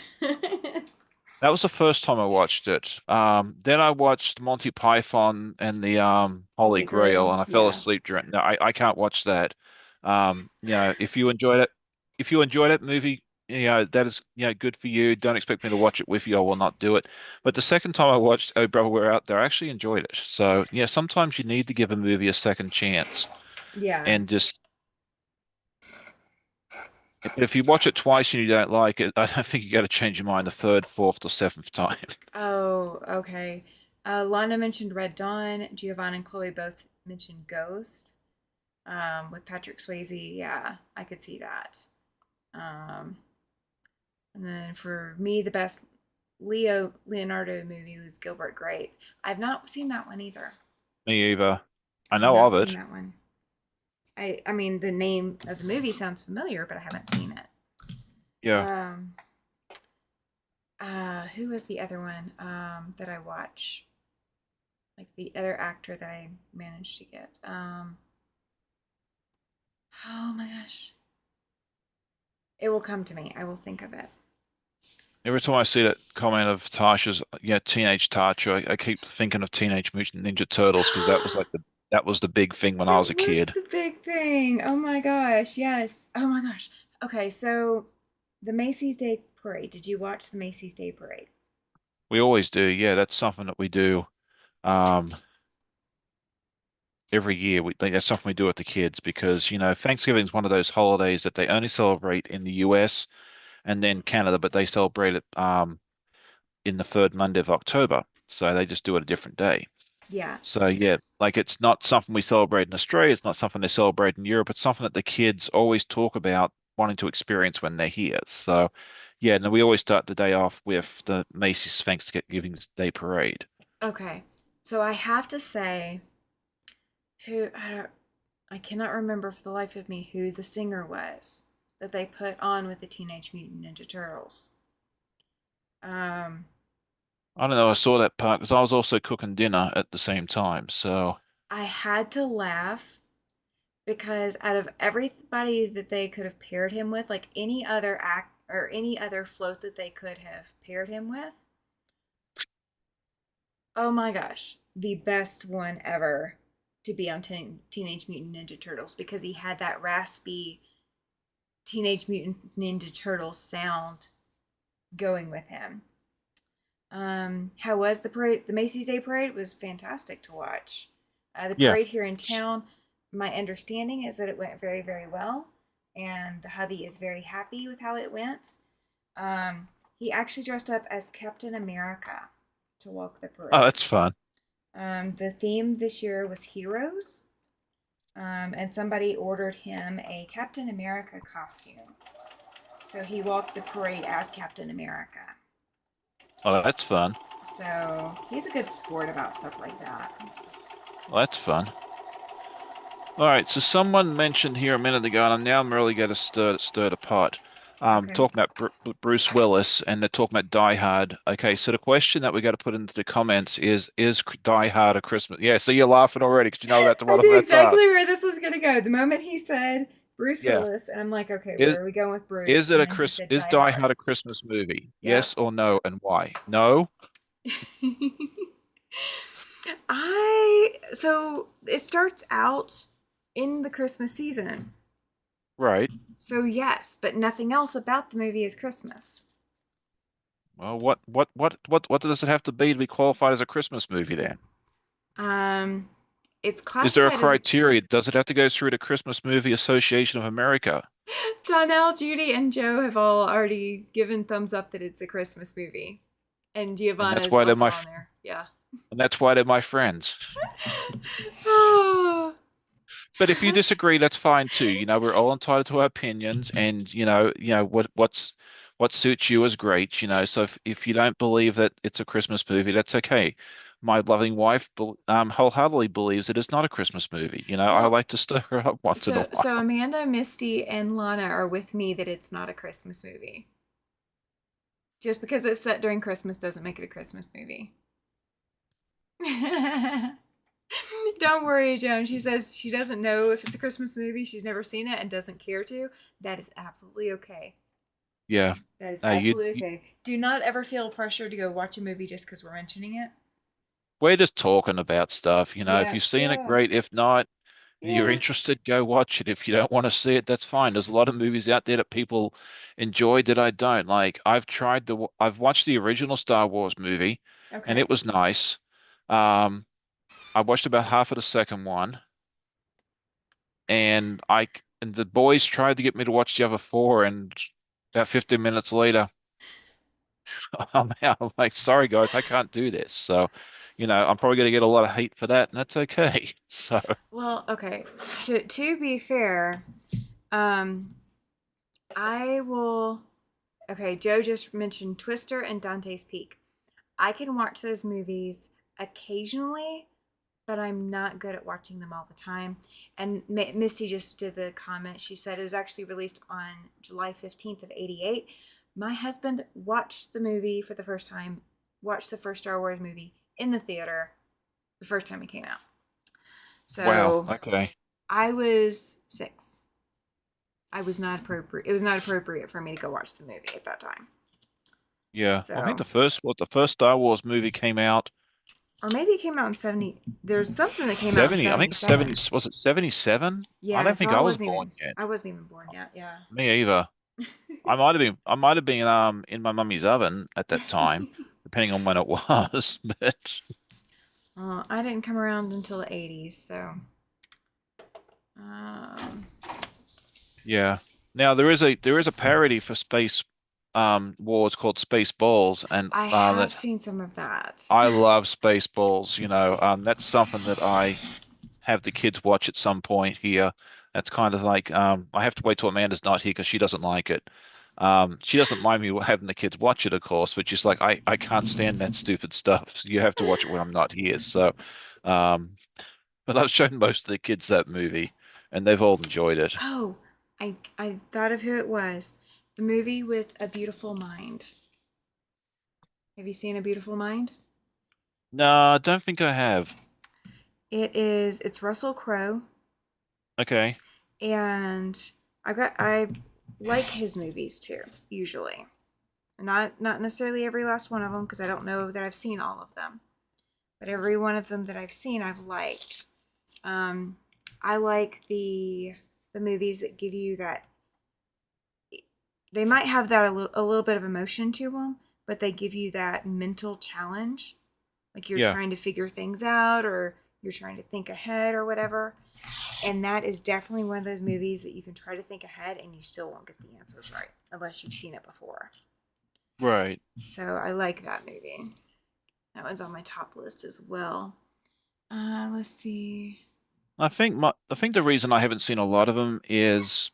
that was the first time I watched it. Then I watched Monty Python and the Holy Holy Grail, Grail, and I fell yeah. asleep during. No, I can't watch that. If you enjoyed it, if you enjoyed that movie, that is good for you. Don't expect me to watch it with you. I will not do it. But the second time I watched Oh Brother We're Out There, I actually enjoyed it. So yeah, sometimes you need to give a movie a second chance, Yeah. and just but if you watch it twice and you don't like it, I don't think you got to change your mind the third, fourth, or seventh time. Oh, okay. Lana mentioned Red Dawn. Giovanna and Chloe both mentioned Ghost. With Patrick Swayze, yeah, I could see that. Um, and then for me, the best Leonardo movie was Gilbert Grape. I've not seen that one either. Me either. I I've know not of seen it. that one. I mean the name of the movie sounds familiar, but I haven't seen it. Yeah. Um, who was the other one that I watch? Like the other actor that I managed to get. Oh my gosh. It will come to me. I will think of it. Every time I see that comment of Tasha's, teenage Tasha, I keep thinking of Teenage Mutant Ninja Turtles because that was the big thing when I was That a was kid. the big thing. Oh my gosh. Yes. Oh my gosh. Okay, so the Macy's Day Parade. Did you watch the Macy's Day Parade? We always do. Yeah, that's something that we do um every year. We think that's something we do with the kids because, Thanksgiving is one of those holidays that they only celebrate in the US and then Canada, but they celebrate it in the third Monday of October. So they just do it a different day. Yeah. So yeah, like it's not something we celebrate in Australia. It's not something they celebrate in Europe. It's something that the kids always talk about wanting to experience when they're here. So yeah, and we always start the day off with the Macy's Thanksgiving Day Parade. Okay. So I have to say who I cannot remember for the life of me who the singer was that they put on with the Teenage Mutant Ninja Turtles. Um, I don't know. I saw that part because I was also cooking dinner at the same time. So I had to laugh because out of everybody that they could have paired him with, like any other act or any other float that they could have paired him with, oh my gosh, the best one ever to be on Teenage Mutant Ninja Turtles because he had that raspy Teenage Mutant Ninja Turtles sound going with him. How was the parade? The Macy's Day Parade was fantastic to watch. The yeah. parade here in town, my understanding is that it went very, very well, and the hubby is very happy with how it went. He actually dressed up as Captain America to walk the Oh, parade. that's fun. The theme this year was heroes, and somebody ordered him a Captain America costume. So he walked the parade as Captain America. Oh, that's fun. So he's a good sport about stuff like that. Well, that's fun. All right, so someone mentioned here a minute ago, and I'm really going to stir the pot. Okay. Talking about Bruce Willis, and they're talking about Die Hard. Okay, so the question that we got to put into the comments is Die Hard a Christmas? Yeah, so you're laughing already because you know that's I what I'm knew about to exactly ask. where this was going to go. The moment he said Bruce Yeah, Willis, and I'm like, okay, is where are we going with Bruce? is it And a then he Chris? said Is Die Die Hard. Hard a Christmas movie? Yep. Yes or no, and why? No, So it starts out in the Christmas season. right. So yes, but nothing else about the movie is Christmas. Well, what does it have to be qualified as a Christmas movie then? Um, it's Is there a classified as criteria? Does it have to go through the Christmas Movie Association of America? Donnell, Judy, and Joe have all already given thumbs up that it's a Christmas movie, and And Giovanna that's is why they're also my on there. Yeah. and that's why they're my friends. Oh. But if you disagree, that's fine too. You know, we're all entitled to our opinions, and what suits you is great. You know, so if you don't believe that it's a Christmas movie, that's okay. My loving wife wholeheartedly believes it is not a Christmas movie. You know, I Well, like to stir her up once in a so while. Amanda, Misty, and Lana are with me that it's not a Christmas movie. Just because it's set during Christmas doesn't make it a Christmas movie. Don't worry, Joan. She says she doesn't know if it's a Christmas movie. She's never seen it and doesn't care to. That is absolutely okay. Yeah. That is You, absolutely okay. Do not ever feel pressure to go watch a movie just because we're mentioning it. we're just talking about stuff. You know, if Yeah, you've seen it, yeah, great. If not, and you're yeah. interested, go watch it. If you don't want to see it, that's fine. There's a lot of movies out there that people enjoy that I don't. Like I've watched the original Star Wars movie, and Okay. it was nice. Um, I watched about half of the second one, and the boys tried to get me to watch the other four, and about 15 minutes later, I'm out. I'm like, sorry guys, I can't do this. So, I'm probably gonna get a lot of hate for that, and that's okay. So, Well, okay. To be fair, um, I will. Okay, Joe just mentioned Twister and Dante's Peak. I can watch those movies occasionally, but I'm not good at watching them all the time. And Misty just did the comment. She said it was actually released on July 15th of 88. My husband watched the movie for the first time, watched the first Star Wars movie in the theater the first time it came out. wow, So okay. I was 6. I was not appropriate. It was not appropriate for me to go watch the movie at that time. Yeah, I think So, the first Star Wars movie came out or maybe it came out in 70. There's something that came out in 70. I think 77. 70, was it 77? I Yeah, don't so think I was born yet. I wasn't even born yet. Yeah. Me either. I might have been in my mummy's oven at that time, depending on when it was. But I didn't come around until the 80s, so um, yeah. Now there is a parody for Space Wars called Space Balls, and I have that seen some of that. I love Space Balls. That's something that I have the kids watch at some point here. That's kind of like I have to wait till Amanda's not here because she doesn't like it. She doesn't mind me having the kids watch it, of course, but she's like, I can't stand that stupid stuff. So you have to watch it when I'm not here. So, um, but I've shown most of the kids that movie, and they've all enjoyed it. Oh, I thought of who it was. The movie with A Beautiful Mind. Have you seen A Beautiful Mind? No, I don't think I have. It's Russell Crowe, Okay. and I like his movies too, usually. Not necessarily every last one of them because I don't know that I've seen all of them, but every one of them that I've seen I've liked. Um, I like the movies that give you that. They might have that a little bit of emotion to them, but they give you that mental challenge, like you're Yeah. trying to figure things out or you're trying to think ahead or whatever. And that is definitely one of those movies that you can try to think ahead and you still won't get the answers right unless you've seen it before. Right. So I like that movie. That one's on my top list as well. Let's see. I think the reason I haven't seen a lot of them is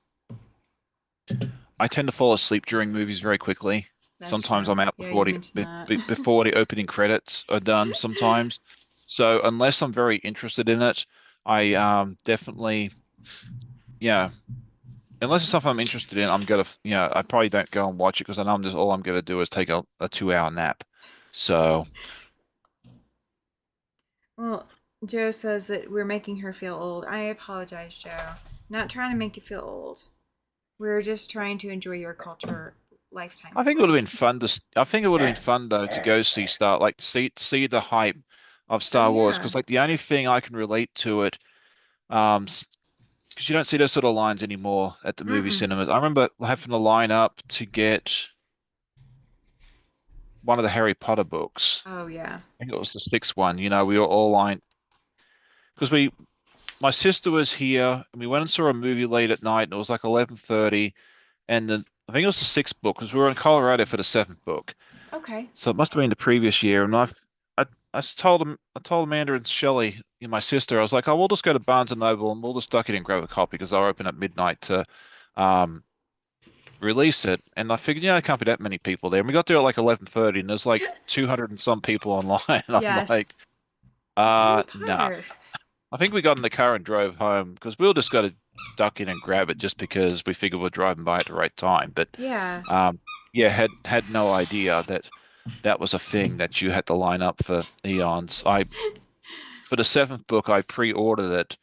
I tend to fall asleep during movies very quickly. That's Sometimes true. I'm out Yeah, you mentioned that. before the opening credits are done sometimes. So unless I'm very interested in it, I definitely, yeah, unless it's something I'm interested in, I'm gonna, I probably don't go and watch it because I know I'm just all I'm gonna do is take a 2 hour nap. So Well, Joe says that we're making her feel old. I apologize, Joe. Not trying to make you feel old. We're just trying to enjoy your culture I lifetimes think it with would have you. been fun I think it would have been fun though to go see see the hype of Oh Star Wars yeah. because like the only thing I can relate to it, um, because you don't see those sort of lines anymore at the movie Mm-mm. cinemas. I remember having to line up to get one of the Harry Potter books. Oh yeah. I think it was the sixth one. We were all lined because my sister was here and we went and saw a movie late at night and it was like 11:30 and I think it was the sixth book because we were in Colorado for the seventh book. Okay. So it must have been the previous year. And I, I told Amanda and Shelley, my sister, I was like, oh, we'll just go to Barnes and Noble and we'll just duck in and grab a copy because they'll open at midnight to um, release it. And I figured, there can't be that many people there. And we got there at like 11:30 and there's like 200 and some people online. And I'm like, Yes. It's Harry nah. Potter. I think we got in the car and drove home because we all just got to duck in and grab it just because we figured we're driving by at the right time. But Yeah. um, yeah, had no idea that that was a thing that you had to line up for eons. For the seventh book, I pre-ordered it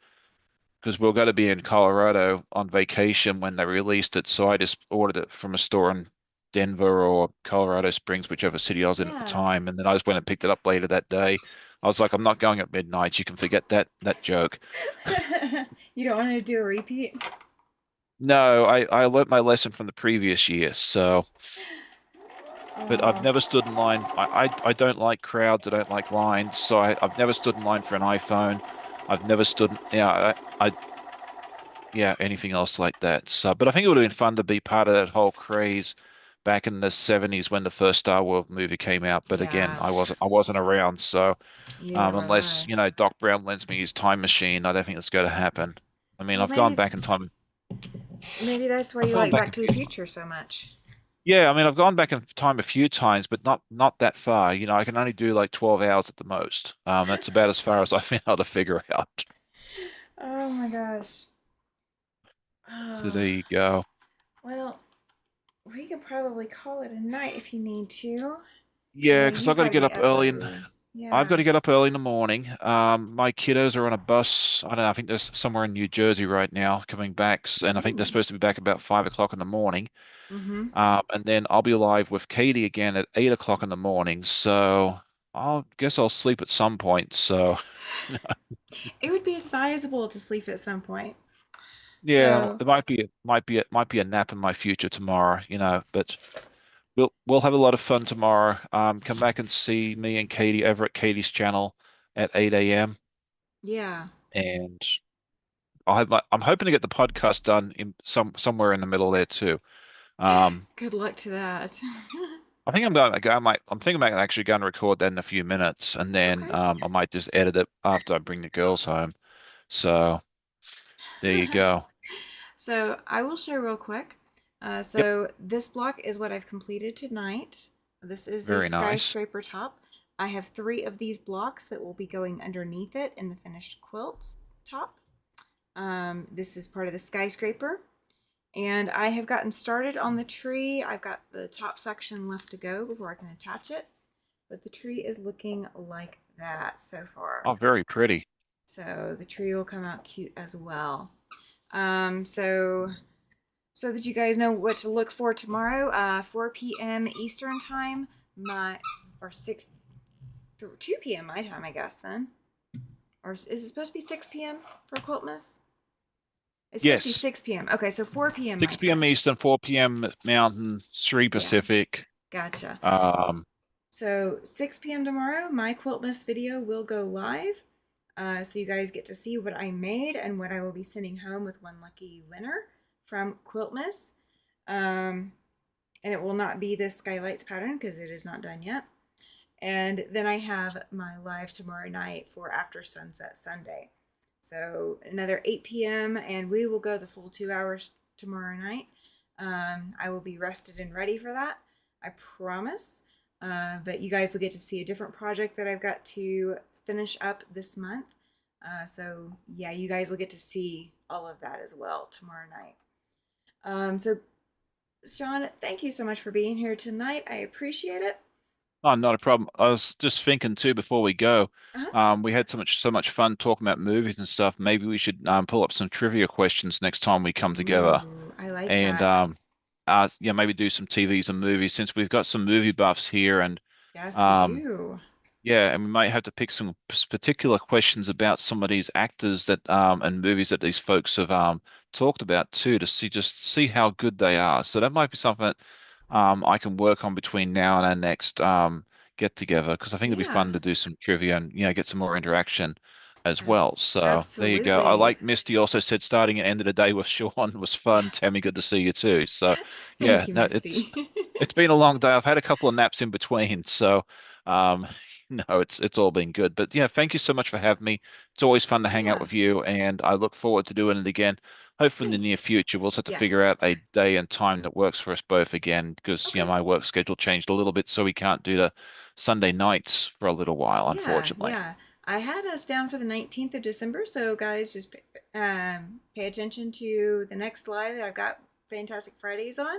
because we are going to be in Colorado on vacation when they released it. So I just ordered it from a store in Denver or Colorado Springs, whichever city I was in at the Yeah. time. And then I just went and picked it up later that day. I was like, I'm not going at midnight. You can forget that joke. You don't want to do a repeat? No, I learnt my lesson from the previous year. So, but I've Oh. never stood in line. I don't like crowds. I don't like lines. So I've never stood in line for an iPhone. I've never stood, yeah, anything else like that. So, but I think it would have been fun to be part of that whole craze back in the 70s when the first Star Wars movie came out. But again, Yeah. I wasn't around. So, Neither was unless, I. Doc Brown lends me his time machine, I don't think it's going to happen. I mean, Well, I've gone back in time. maybe that's why I've you gone like back Back a to the few times. Future so much. Yeah, I mean, I've gone back in time a few times, but not that far. I can only do like 12 hours at the most. That's about as far as I've been able to figure out. Oh my gosh. So Oh, there you go. well, we could probably call it a night if you need to. Because I know Yeah, because you've got to be up early. I've got Yeah. to get up early in the morning. My kiddos are on a bus. I don't know. I think they're somewhere in New Jersey right now, coming back, and I think they're Ooh. supposed to be back about 5 o'clock in the morning. Mm-hmm. And then I'll be live with Katie again at 8 o'clock in the morning. So I guess I'll sleep at some point. So It would be advisable to sleep at some point. yeah, So, there might be a nap in my future tomorrow. But we'll have a lot of fun tomorrow. Come back and see me and Katie over at Katie's channel at 8 a.m. yeah. and I'm hoping to get the podcast done in somewhere in the middle there too. Um, Good luck to that. I think I'm going to go. I'm thinking about actually going to record that in a few minutes, and then Okay. I might just edit it after I bring the girls home. So there you go. So I will share real quick. Yep, So this block is what I've completed tonight. This is the very nice. skyscraper top. I have 3 of these blocks that will be going underneath it in the finished quilts top. This is part of the skyscraper. And I have gotten started on the tree. I've got the top section left to go before I can attach it. But the tree is looking like that so far. Oh, very pretty. So the tree will come out cute as well. So that you guys know what to look for tomorrow, 4 p.m. Eastern time, my or 2 p.m. my time, I guess. Then, or is it supposed to be 6 p.m. for Quiltmas? It's supposed to be Yes, 6 p.m. Okay, so 4 p.m. my 6 p.m. time. Eastern, 4 p.m. Mountain, 3 Yeah, Pacific. gotcha. Um, So 6 p.m. tomorrow, my Quiltmas video will go live. So you guys get to see what I made and what I will be sending home with one lucky winner from Quiltmas. And it will not be this skylights pattern because it is not done yet. And then I have my live tomorrow night for After Sunset Sunday. So another 8 p.m. and we will go the full 2 hours tomorrow night. I will be rested and ready for that. I promise. But you guys will get to see a different project that I've got to finish up this month. So yeah, you guys will get to see all of that as well tomorrow night. So Sean, thank you so much for being here tonight. I appreciate it. Oh, not a problem. I was just thinking too before we go. Uh-huh. We had so much fun talking about movies and stuff. Maybe we should pull up some trivia questions next time we come together, Ooh, I like and that. yeah, maybe do some TVs and movies since we've got some movie buffs here, and Yes, we um, do. yeah, and we might have to pick some particular questions about some of these actors that and movies that these folks have talked about too to see how good they are. So that might be something that I can work on between now and our next get together because I think it'd be Yeah, fun to do some trivia and get some more interaction as ab- well. So there you go. I absolutely. like Misty also said starting at end of the day with Sean was fun. Tammy, good to see you too. So Thank yeah, you, no, Misty. it's been a long day. I've had a couple of naps in between, so um, no, it's all been good. But yeah, thank you so much for having me. It's always fun to hang out Yeah, with you, and I look forward to doing it again. Hopefully in the thank near you. future, we'll just have to figure Yes. out a day and time that works for us both again, because Okay. my work schedule changed a little bit, so we can't do the Sunday nights for a little while, Yeah, unfortunately. yeah. I had us down for the 19th of December, so guys, just pay attention to the next live that I've got Fantastic Fridays on.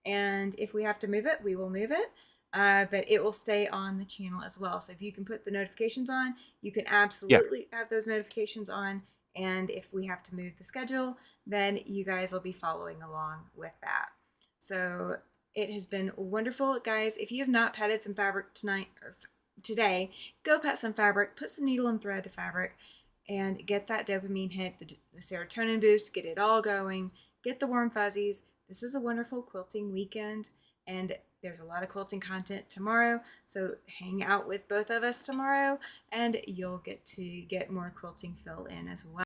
And if we have to move it, we will move it. But it will stay on the channel as well. So if you can put the notifications on, you can Yeah, absolutely have those notifications on. And if we have to move the schedule, then you guys will be following along with that. So it has been wonderful, guys. If you have not patted some fabric tonight or today, go pet some fabric, put some needle and thread to fabric, and get that dopamine hit, the serotonin boost, get it all going, get the warm fuzzies. This is a wonderful quilting weekend, and there's a lot of quilting content tomorrow. So hang out with both of us tomorrow, and you'll get to get more quilting fill in as well.